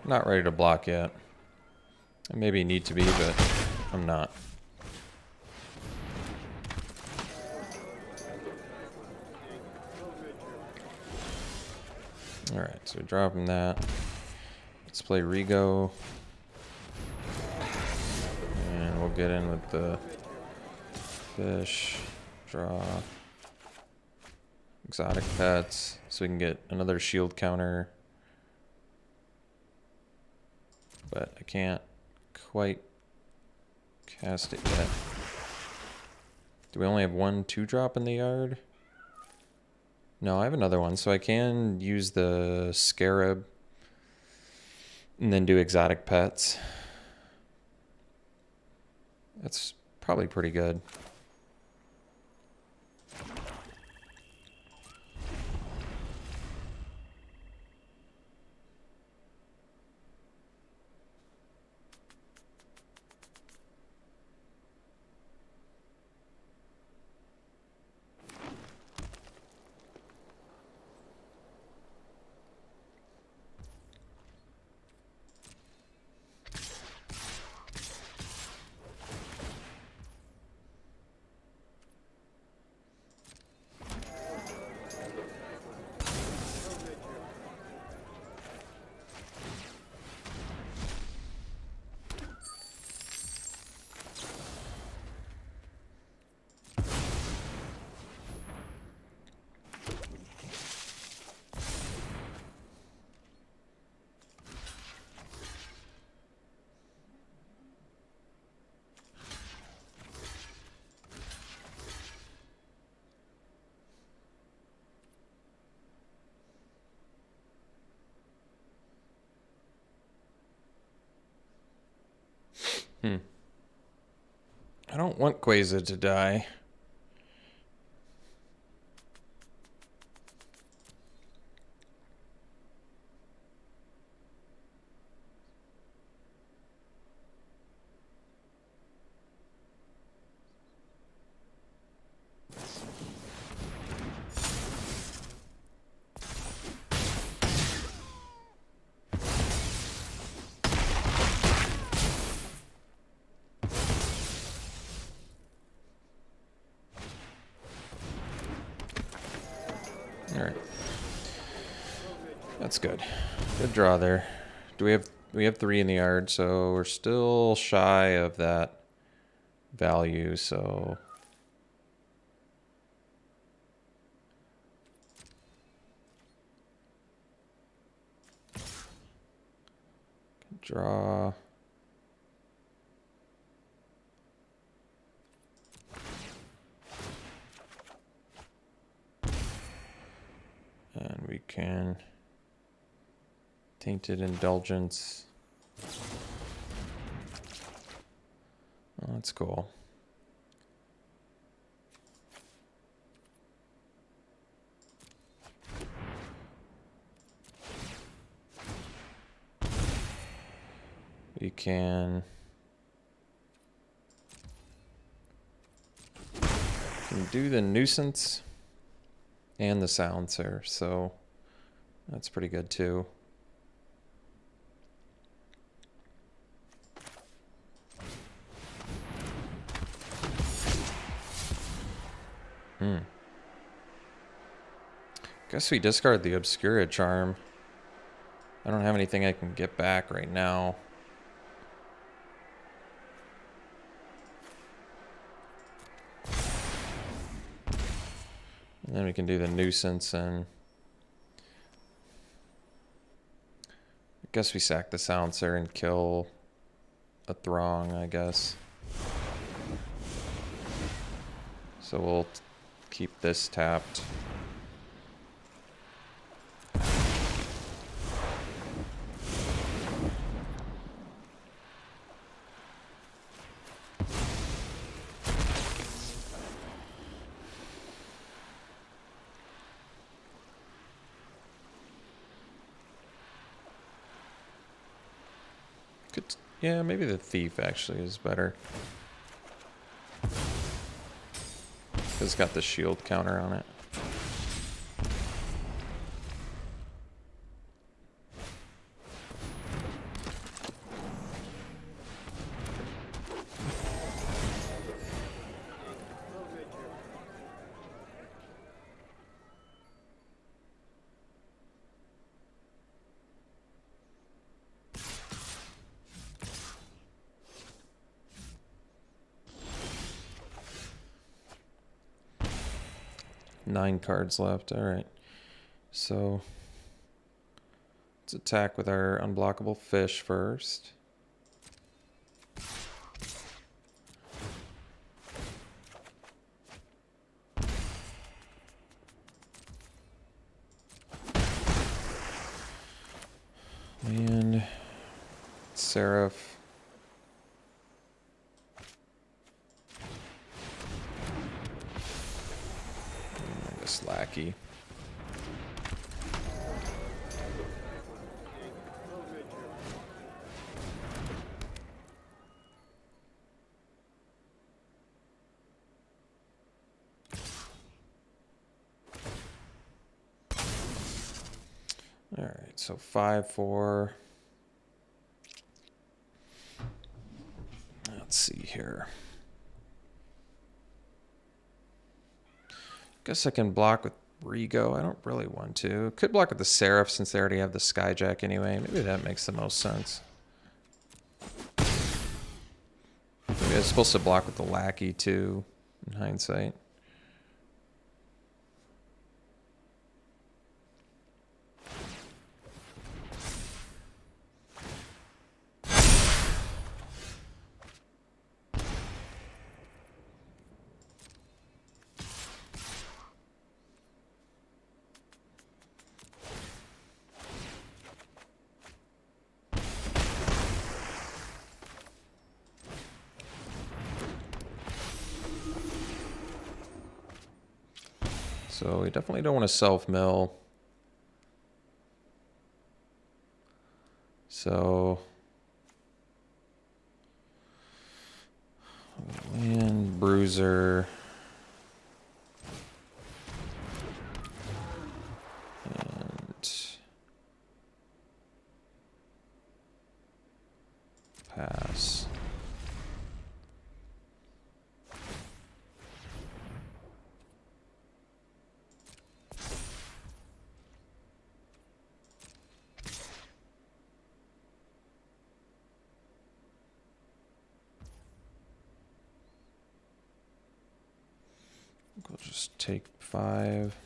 Not ready to block yet. I maybe need to be, but I'm not. Alright, so dropping that. Let's play Rego. And we'll get in with the fish. Draw. Exotic pets. So we can get another shield counter. But I can't quite cast it yet. Do we only have one 2-drop in the yard? No, I have another one, so I can use the Scarab and then do exotic pets. That's probably pretty good. I don't want Quasar to die. Alright. That's good. Good draw there. Do we have 3 in the yard, so we're still shy of that value, so draw. And we can Tainted Indulgence. Oh, that's cool. We can do the Nuisance and the Silencer, so that's pretty good too. Guess we discard the Obscura Charm. I don't have anything I can get back right now. And then we can do the Nuisance, and I guess we sack the Silencer and kill a Throng, I guess. So we'll keep this tapped. Yeah, maybe the Thief actually is better. It's got the shield counter on it. 9 cards left. All right. So let's attack with our unblockable fish first. And Seraph. And this lackey. All right, so 5-4. Let's see here. Guess I can block with Rigo. I don't really want to. Could block with the Seraph since they already have the Skyjack anyway. Maybe that makes the most sense. Maybe I was supposed to block with the Lackey too, in hindsight. So we definitely don't want to self-mill. So land bruiser. And pass. We'll just take 5.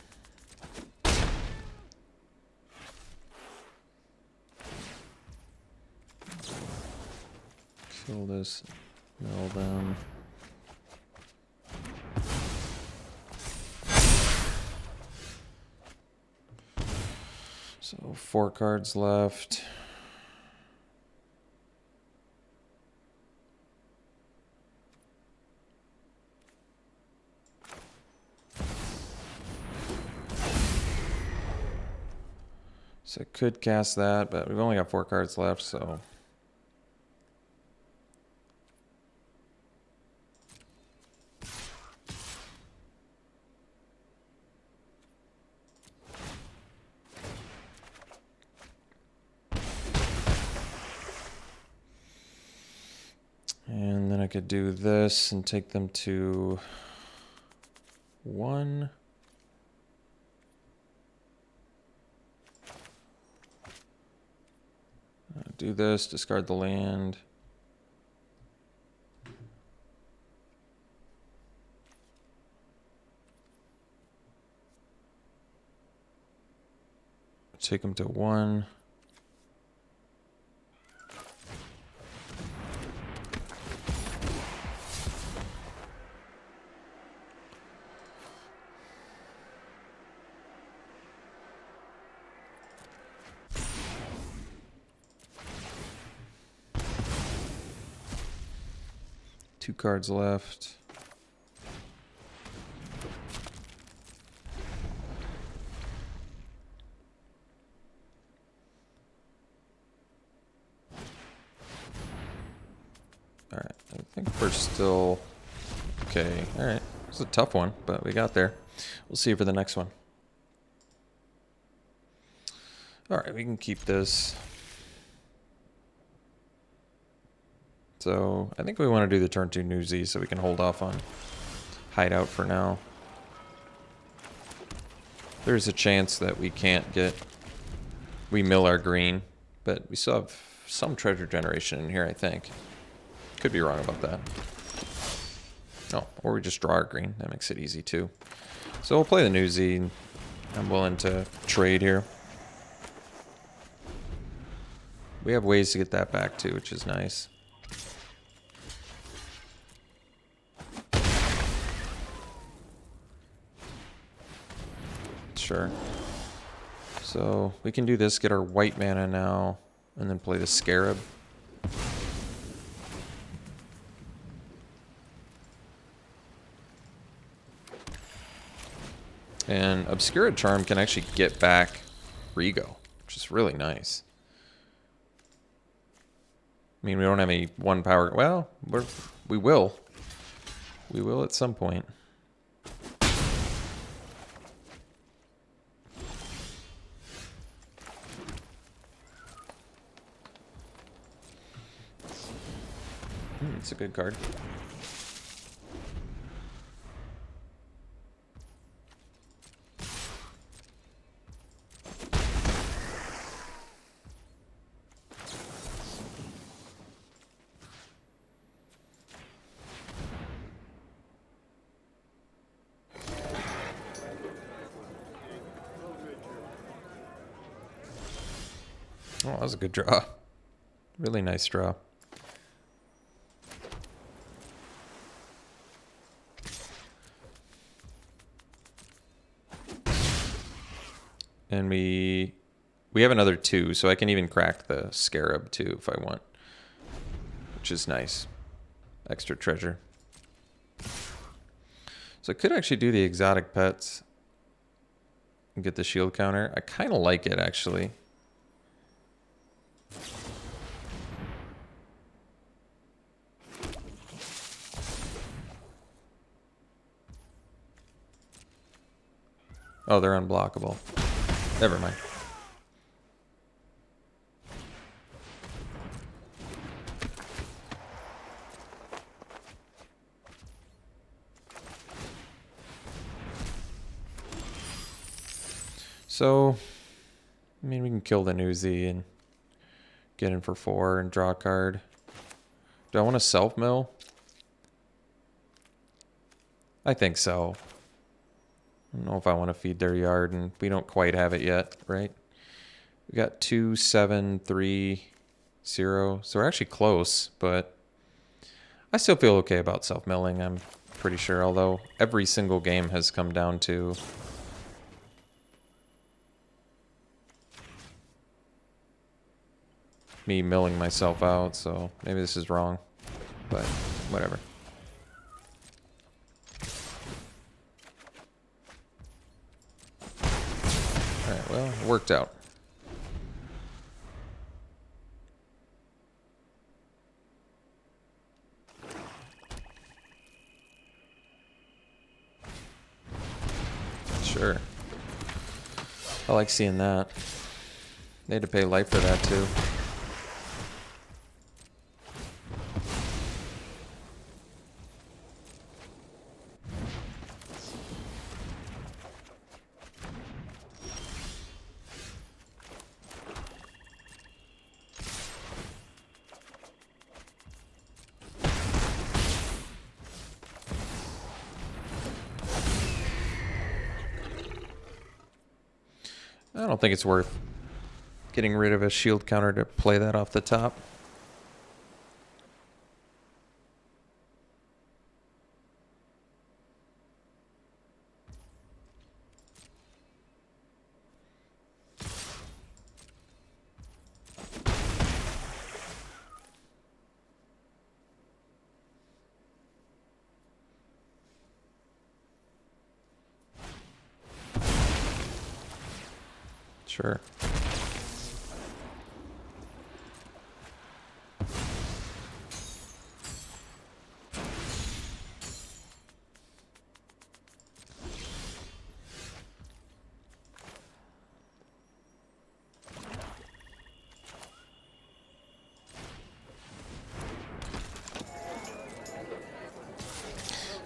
Kill this, mill them. So 4 cards left. So I could cast that, but we've only got 4 cards left, so. And then I could do this and take them to 1. Do this, discard the land. Take them to 1. Two cards left. All right, I think we're still okay. All right, it's a tough one, but we got there. We'll see you for the next one. All right, we can keep this. So I think we want to do the turn 2 Newsy so we can hold off on Hideout for now. There's a chance that we can't get, we mill our green, but we still have some treasure generation in here, I think. Could be wrong about that. Oh, or we just draw our green. That makes it easy too. So we'll play the new Z. I'm willing to trade here. We have ways to get that back too, which is nice. Sure. So we can do this, get our white mana now, and then play the Scarab. And Obscura Charm can actually get back Rigo, which is really nice. I mean, we don't have any 1 power. Well, we will. We will at some point. It's a good card. Oh, that was a good draw. Really nice draw. And we have another 2, so I can even crack the Scarab too if I want, which is nice. Extra treasure. So I could actually do the exotic pets and get the shield counter. I kind of like it actually. Oh, they're unblockable. Never mind. So, I mean, we can kill the Newsy and get in for 4 and draw a card. Do I want to self-mill? I think so. I don't know if I want to feed their yard, and we don't quite have it yet, right? We got 2, 7, 3, 0. So we're actually close, but I still feel okay about self-milling, I'm pretty sure, although every single game has come down to me milling myself out, so maybe this is wrong, but whatever. Alright, well, it worked out. Sure. I like seeing that. They had to pay life for that too. I don't think it's worth getting rid of a shield counter to play that off the top. Sure.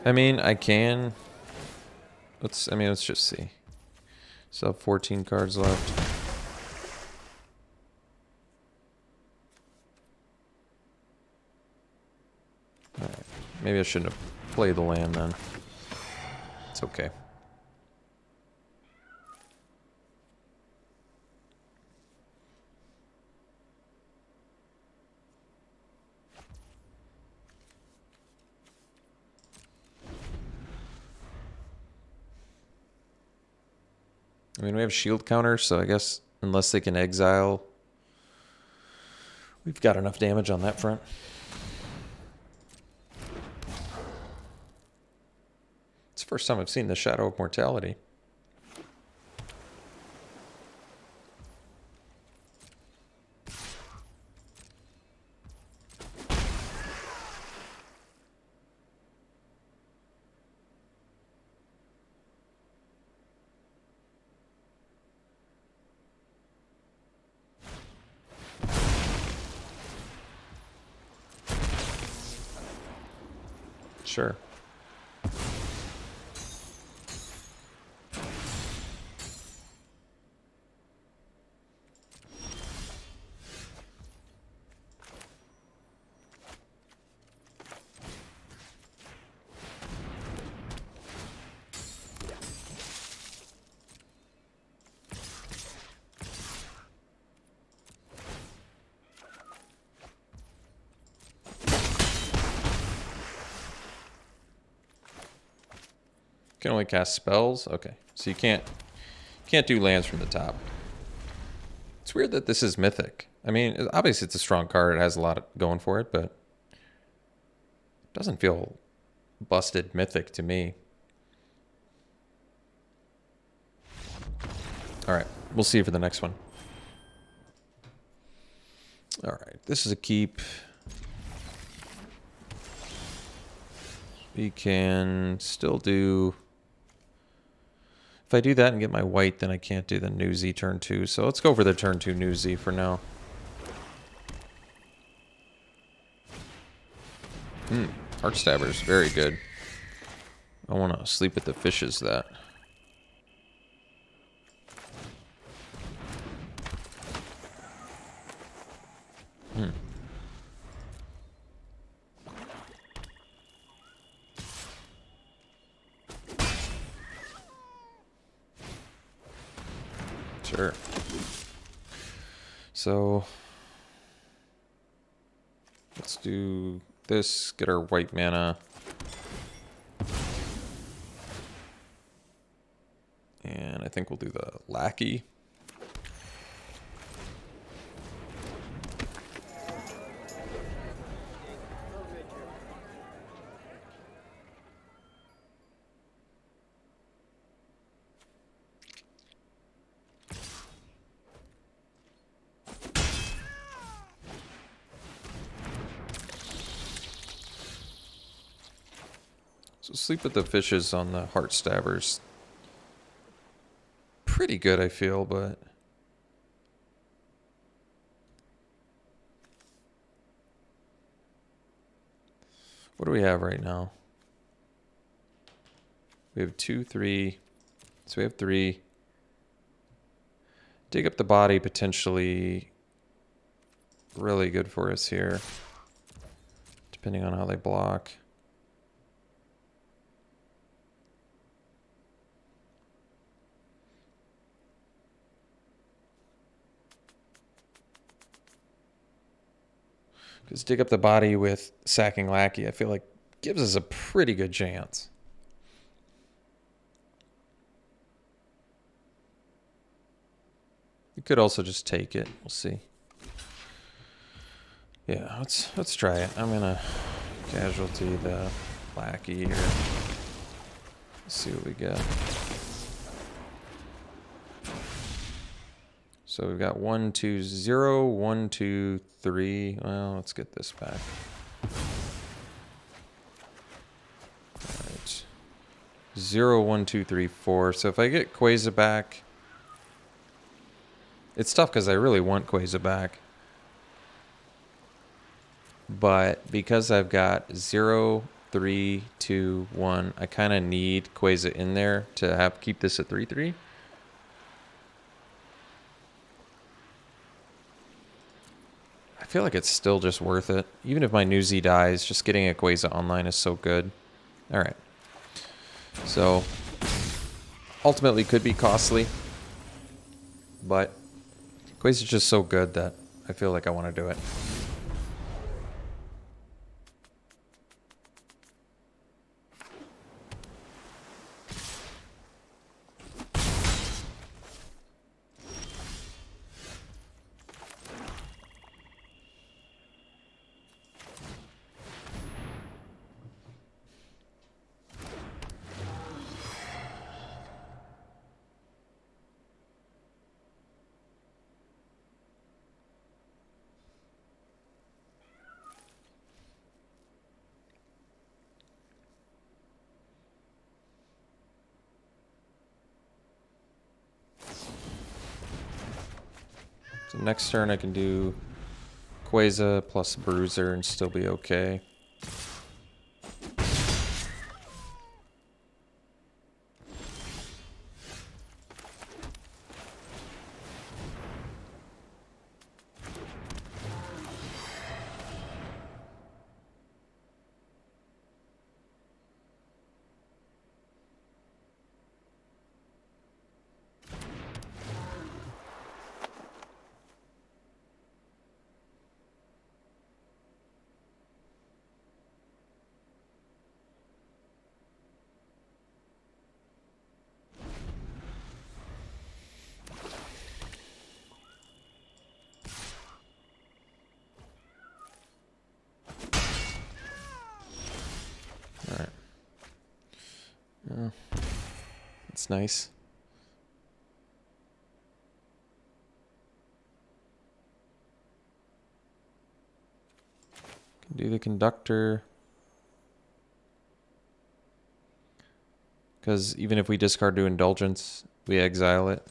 I mean, I can. Let's just see. Still have 14 cards left. Alright. Maybe I shouldn't have played the land then. It's okay. I mean, we have shield counters, so I guess unless they can exile, we've got enough damage on that front. It's the first time I've seen the Shadow of Mortality. Sure. Can only cast spells? Okay. So you can't do lands from the top. It's weird that this is mythic. I mean, obviously it's a strong card. It has a lot going for it, but it doesn't feel busted mythic to me. All right. We'll see for the next one. All right. This is a keep. We can still do... If I do that and get my white, then I can't do the Newsy turn 2. So let's go for the turn 2 Newsy for now. Heartstabber's very good. I want to sleep with the fishes that. Sure. So let's do this, get our white mana. And I think we'll do the Lackey. So sleep with the fishes on the Heartstabbers. Pretty good, I feel, but... What do we have right now? We have 2, 3. So we have 3. Dig up the body, potentially really good for us here. Depending on how they block. Because dig up the body with sacking Lackey, I feel like gives us a pretty good chance. You could also just take it. We'll see. Yeah, let's try it. I'm gonna casualty the Lackey here. Let's see what we get. So we've got 1, 2, 0, 1, 2, 3. Well, let's get this back. Alright. 0, 1, 2, 3, 4. So if I get Quasar back... It's tough because I really want Quasar back. But because I've got 0, 3, 2, 1, I kind of need Quasar in there to keep this at 3-3. I feel like it's still just worth it. Even if my Newsy dies, just getting a Quasar online is so good. Alright. So, ultimately could be costly. But Quasar's just so good that I feel like I want to do it. So next turn I can do Quasar plus Bruiser and still be okay. Alright. Oh, that's nice. Can do the Conductor. Because even if we discard to Indulgence, we exile it.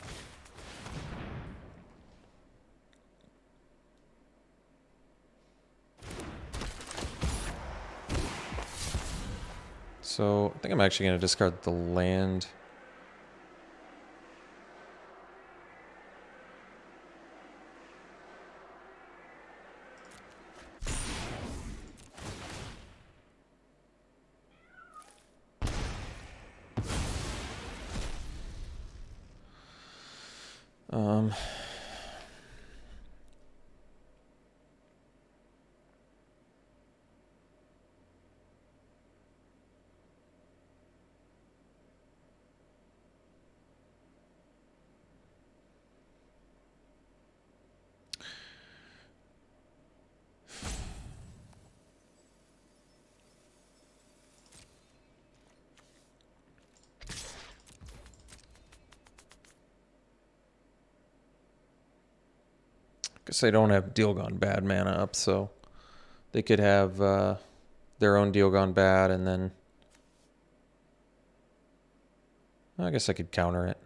So I think I'm actually going to discard the land. Guess they don't have Deal Gone Bad mana up, so they could have their own Deal Gone Bad, and then I guess I could counter it.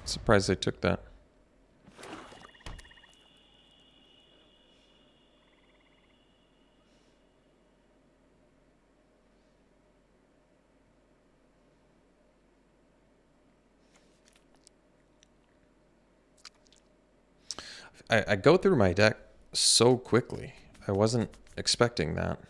Surprised they took that. I go through my deck so quickly. I wasn't expecting that.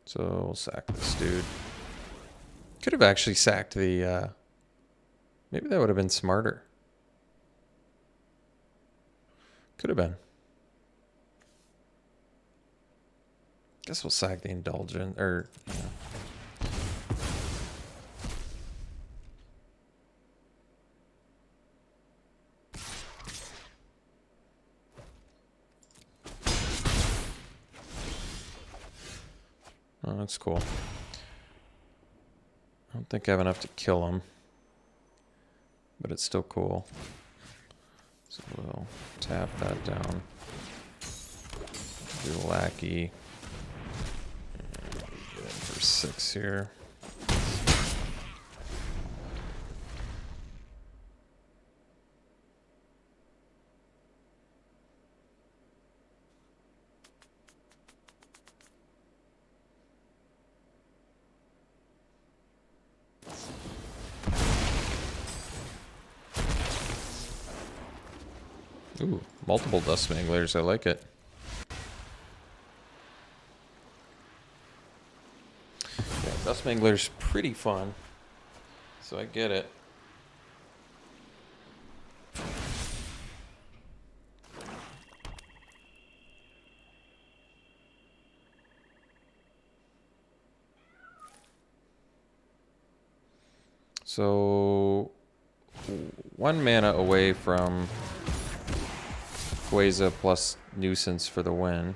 So we'll sack this dude. Could have actually sacked the... maybe that would have been smarter. Could have been. Guess we'll sack the Indulgent, or... Yeah. Oh, that's cool. I don't think I have enough to kill him, but it's still cool. So we'll tap that down. Do Lackey. And get in for 6 here. Ooh, multiple Dust Manglers. I like it. Yeah, Dust Mangler's pretty fun, so I get it. So 1 mana away from Gueza plus Nuisance for the win.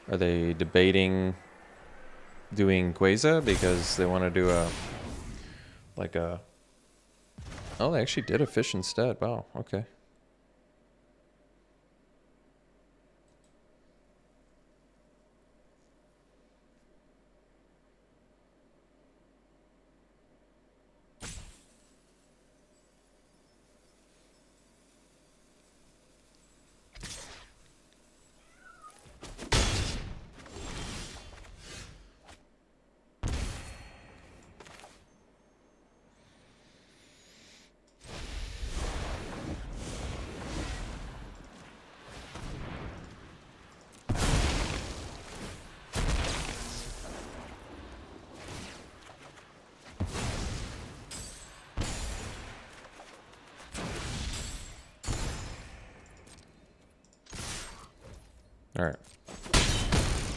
Are they debating doing Gueza because they want to do a oh, they actually did a fish instead. Wow, okay. All right.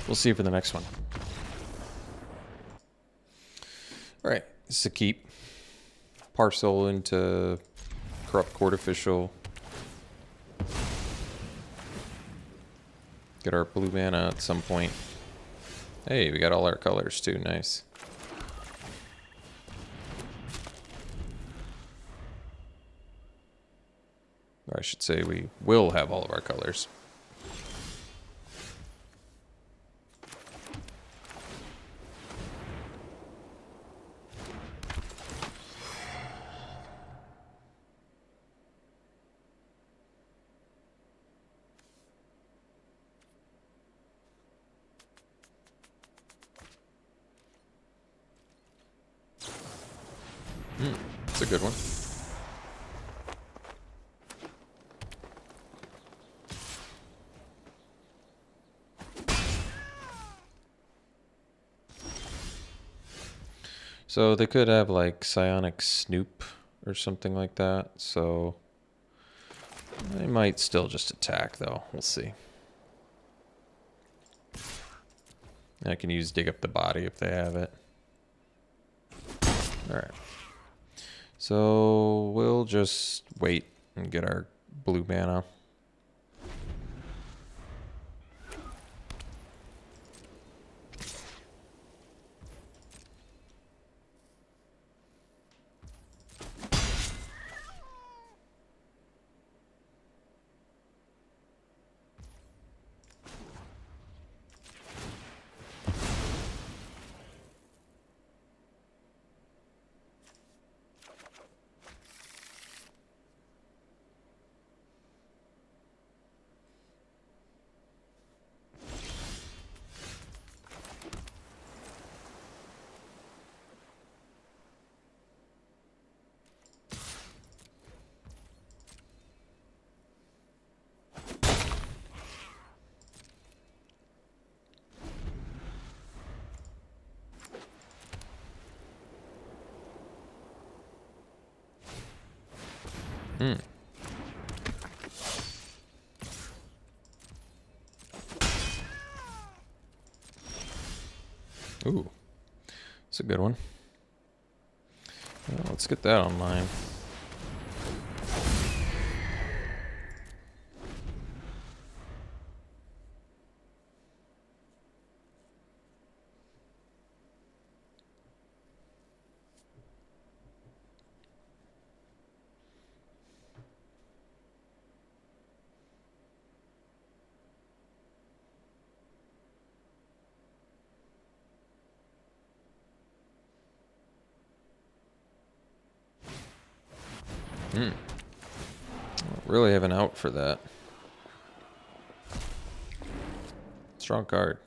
We'll see for the next one. All right. This is a keep. Parcel into Corrupt Court Official. Get our blue mana at some point. Hey, we got all our colors too. Nice. Or I should say we will have all of our colors. That's a good one. So they could have like Psionic Snoop or something like that. So they might still just attack though. We'll see. I can use Dig Up the Body if they have it. Alright. So we'll just wait and get our blue mana. Ooh, it's a good one. Well, let's get that online. Really have an out for that. Strong card.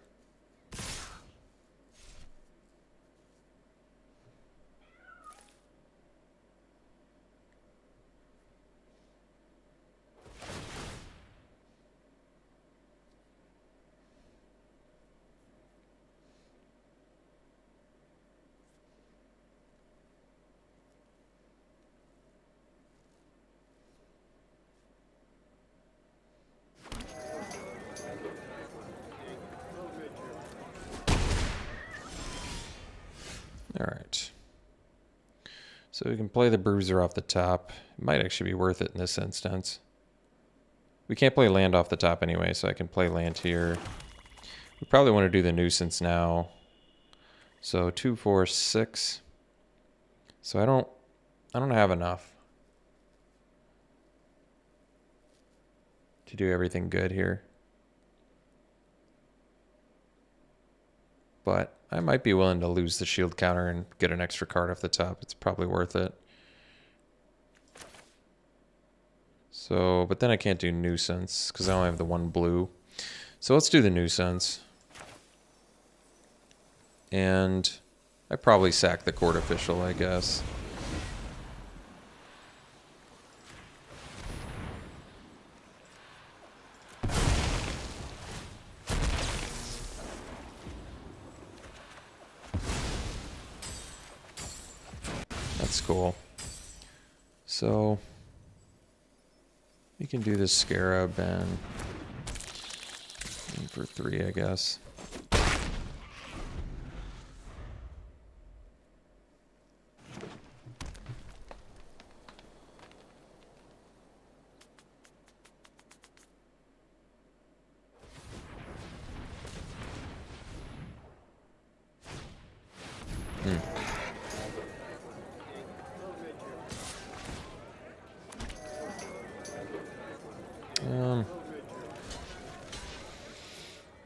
So we can play the Bruiser off the top. It might actually be worth it in this instance. We can't play land off the top anyway, so I can play land here. We probably want to do the Nuisance now. So 2, 4, 6. So I don't have enough to do everything good here. But I might be willing to lose the shield counter and get an extra card off the top. It's probably worth it. So, but then I can't do Nuisance because I only have the 1 blue. So let's do the Nuisance. And I probably sack the Court Official, I guess. That's cool. So we can do this Scarab and for 3, I guess.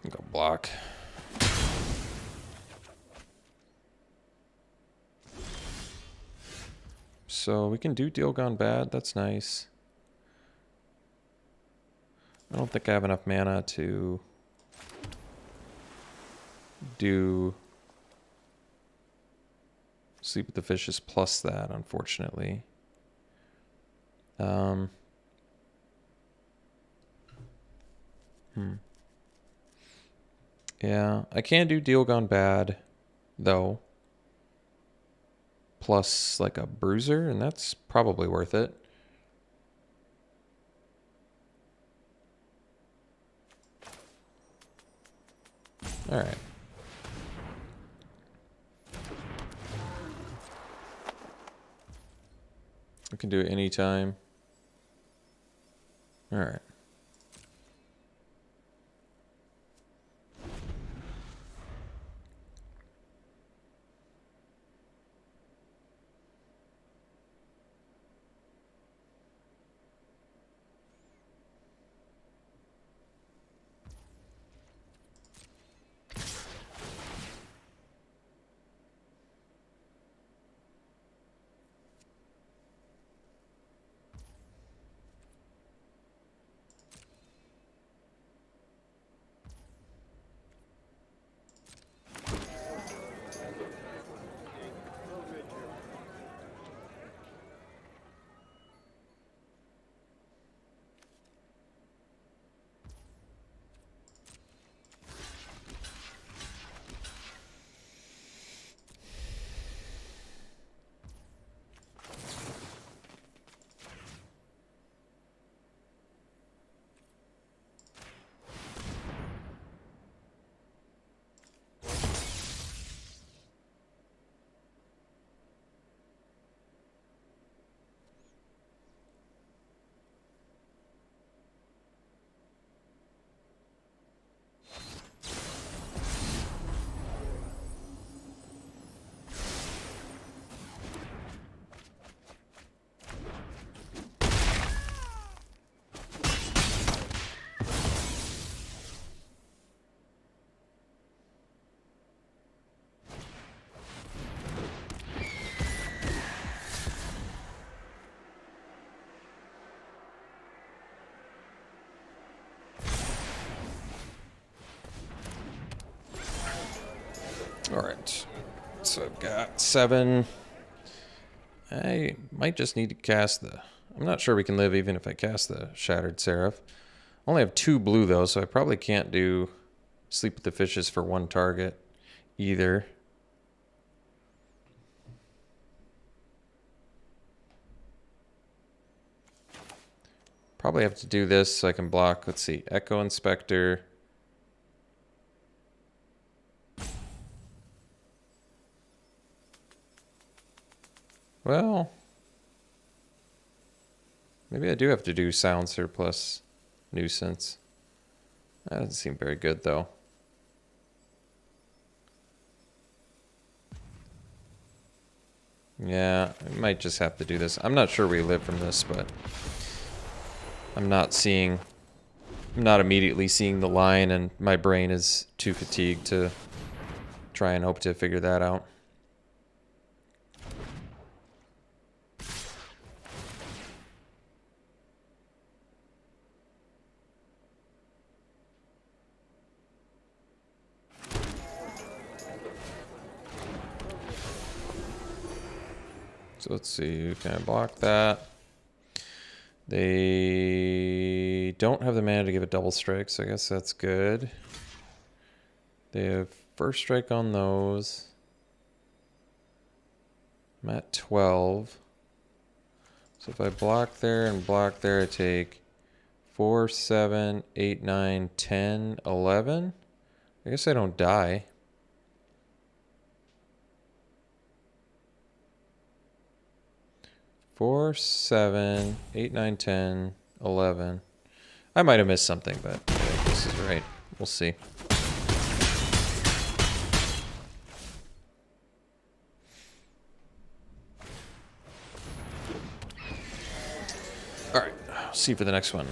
Go block. So we can do Deal Gone Bad. That's nice. I don't think I have enough mana to do Sleep with the Fishes plus that, unfortunately. Yeah, I can do Deal Gone Bad, though. Plus, like, a Bruiser, and that's probably worth it. Alright. I can do it anytime. Alright. Alright, so I've got 7. I might just need to cast the... I'm not sure we can live even if I cast the Shattered Seraph. I only have 2 blue though, so I probably can't do Sleep with the Fishes for 1 target either. Probably have to do this so I can block, let's see, Echo Inspector... Well, maybe I do have to do Silencer plus Nuisance. That doesn't seem very good, though. Yeah, I might just have to do this. I'm not sure we live from this, but I'm not immediately seeing the line, and my brain is too fatigued to try and hope to figure that out. So let's see, can I block that? They don't have the mana to give a double strike, so I guess that's good. They have first strike on those. I'm at 12. So if I block there and block there, I take 4, 7, 8, 9, 10, 11. I guess I don't die. Four, 7, 8, 9, 10, 11. I might have missed something, but I think this is right. We'll see. All right, see for the next one.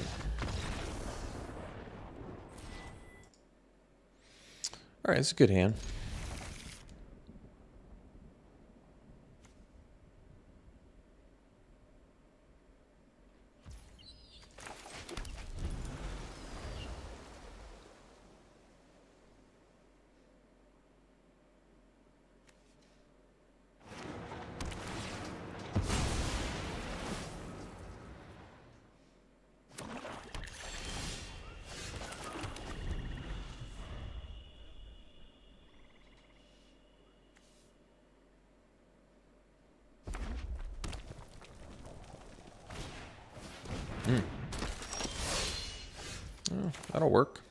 All right, it's a good hand. Oh, that'll work.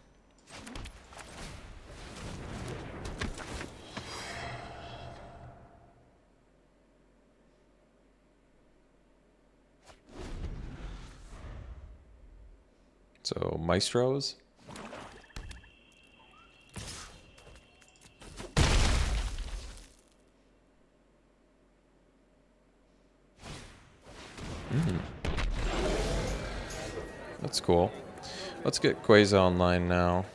So, Maestros. That's cool. Let's get Quasar online now.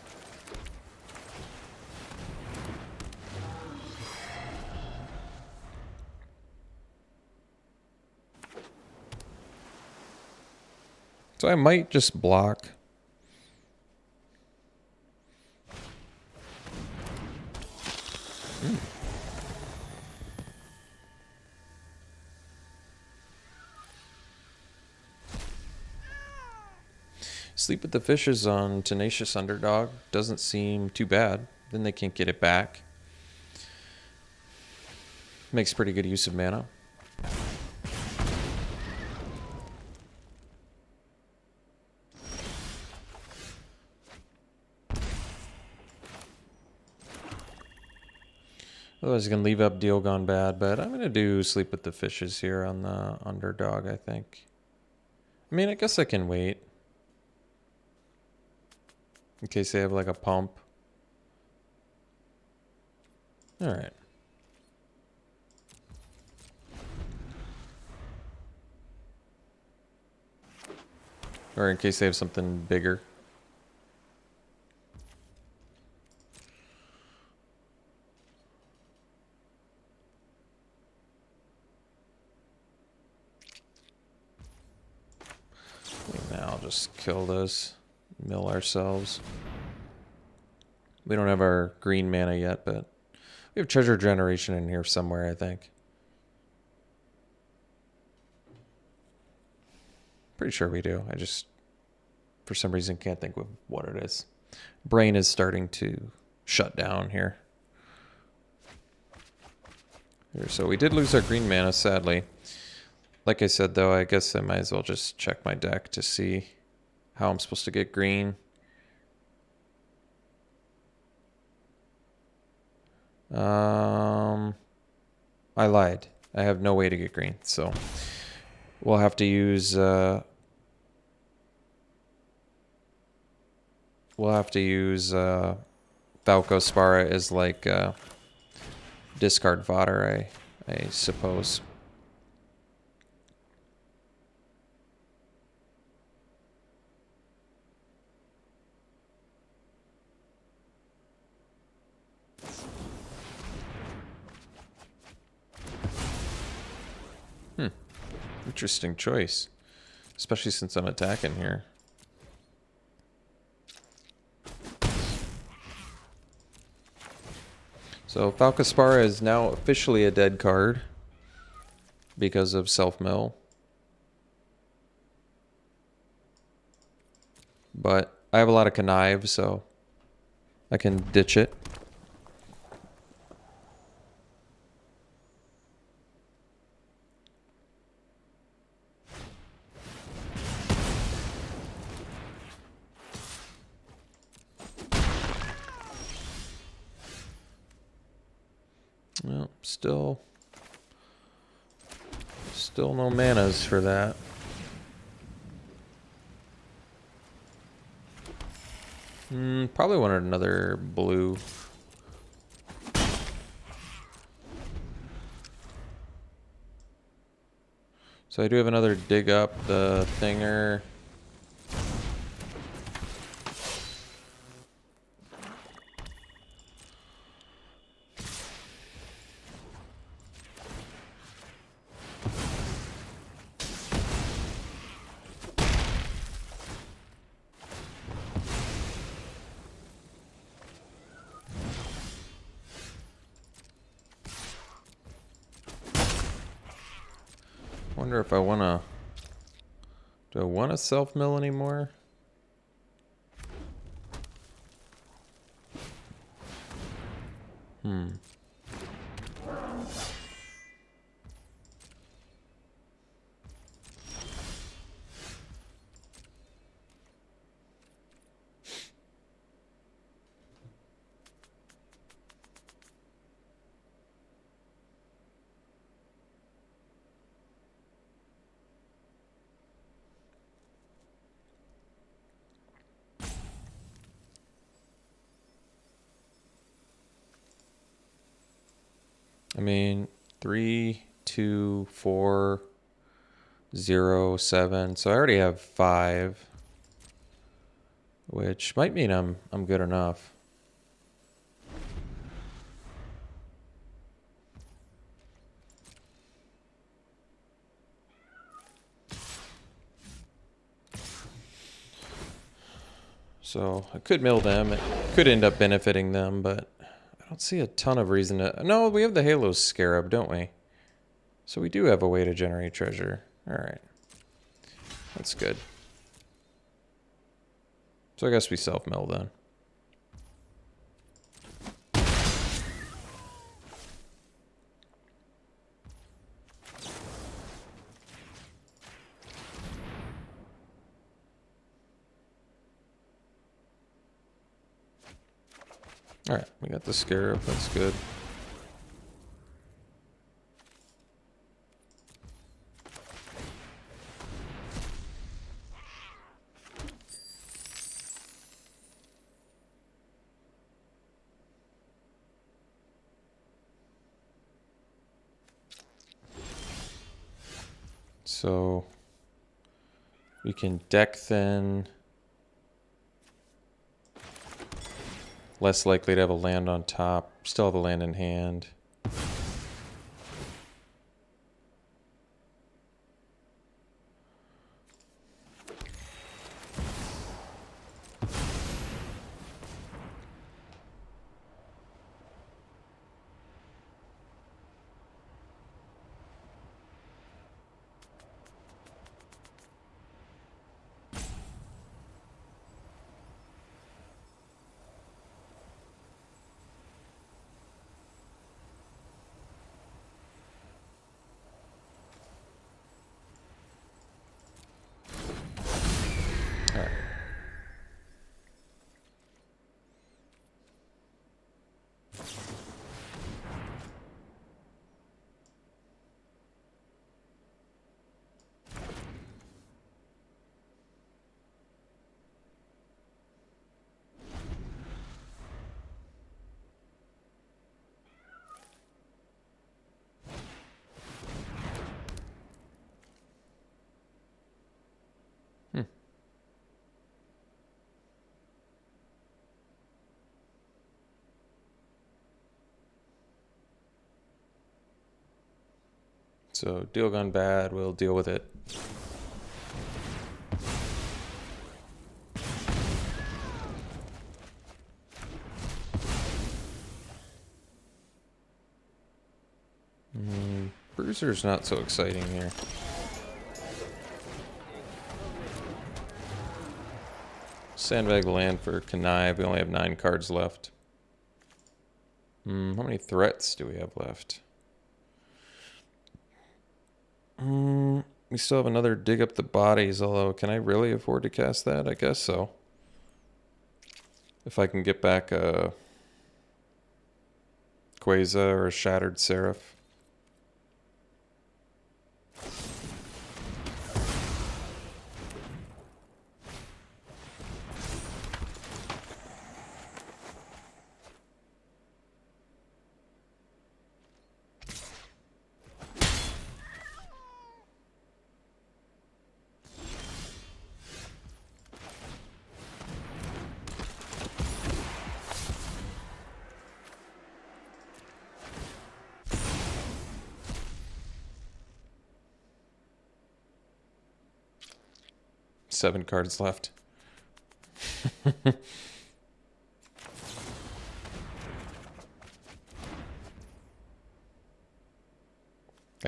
So I might just block. Sleep with the Fishes on Tenacious Underdog doesn't seem too bad. Then they can't get it back. Makes pretty good use of mana. Otherwise, you can leave up Deal Gone Bad, but I'm going to do Sleep with the Fishes here on the Underdog, I think. I mean, I guess I can wait. In case they have like a pump. Alright. Or in case they have something bigger. Now I'll just kill this. Mill ourselves. We don't have our green mana yet, but we have Treasure Generation in here somewhere, I think. Pretty sure we do. I just, for some reason, can't think of what it is. Brain is starting to shut down here. So we did lose our green mana, sadly. Like I said, though, I guess I might as well just check my deck to see how I'm supposed to get green. I lied. I have no way to get green, so we'll have to use Valkospara as like discard fodder, I suppose. Interesting choice, especially since I'm attacking here. So Valkospara is now officially a dead card because of self-mill. But I have a lot of connive, so I can ditch it. Well, still no manas for that. Probably wanted another blue. So I do have another dig up the thinger. Wonder if I wanna. Do I want to self-mill anymore? I mean, 3, 2, 4, 0, 7. So I already have 5, which might mean I'm good enough. So I could mill them. It could end up benefiting them, but I don't see a ton of reason to. No, we have the Halo Scarab, don't we? So we do have a way to generate treasure. All right. That's good. So I guess we self-mill then. All right, we got the Scarab. That's good. So we can deck thin. Less likely to have a land on top. Still have a land in hand. So deal gone bad, we'll deal with it. Bruiser's not so exciting here. Sandbag land for Connive. We only have 9 cards left. How many threats do we have left? We still have another dig up the bodies, although can I really afford to cast that? I guess so. If I can get back a Quasar or a Shattered Seraph. Seven cards left. I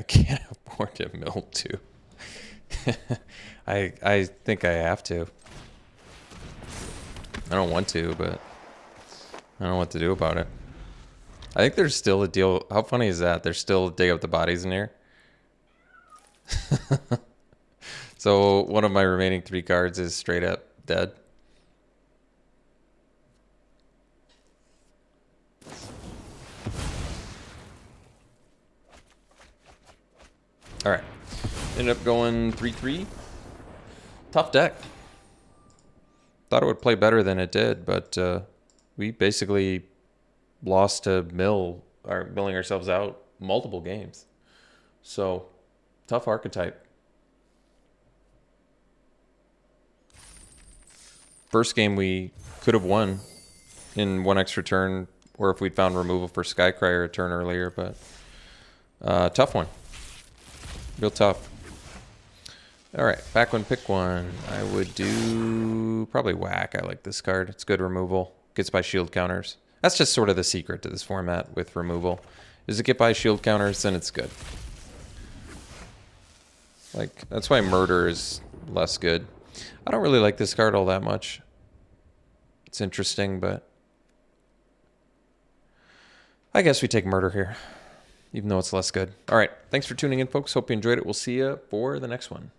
can't afford to mill two. I think I have to. I don't want to, but I don't know what to do about it. I think there's still a deal. How funny is that? There's still a dig up the bodies in here. So one of my remaining 3 cards is straight up dead. All right. Ended up going 3-3. Tough deck. Thought it would play better than it did, but we basically lost to milling ourselves out multiple games. So tough archetype. First game we could have won in 1 extra turn, or if we'd found removal for Skycrier a turn earlier, but tough one. Real tough. All right, back one, pick one. I would do probably Whack. I like this card. It's good removal. Gets by shield counters. That's just sort of the secret to this format with removal. Is it get by shield counters, then it's good. Like, that's why Murder is less good. I don't really like this card all that much. It's interesting, but I guess we take Murder here, even though it's less good. All right, thanks for tuning in, folks. Hope you enjoyed it. We'll see you for the next one.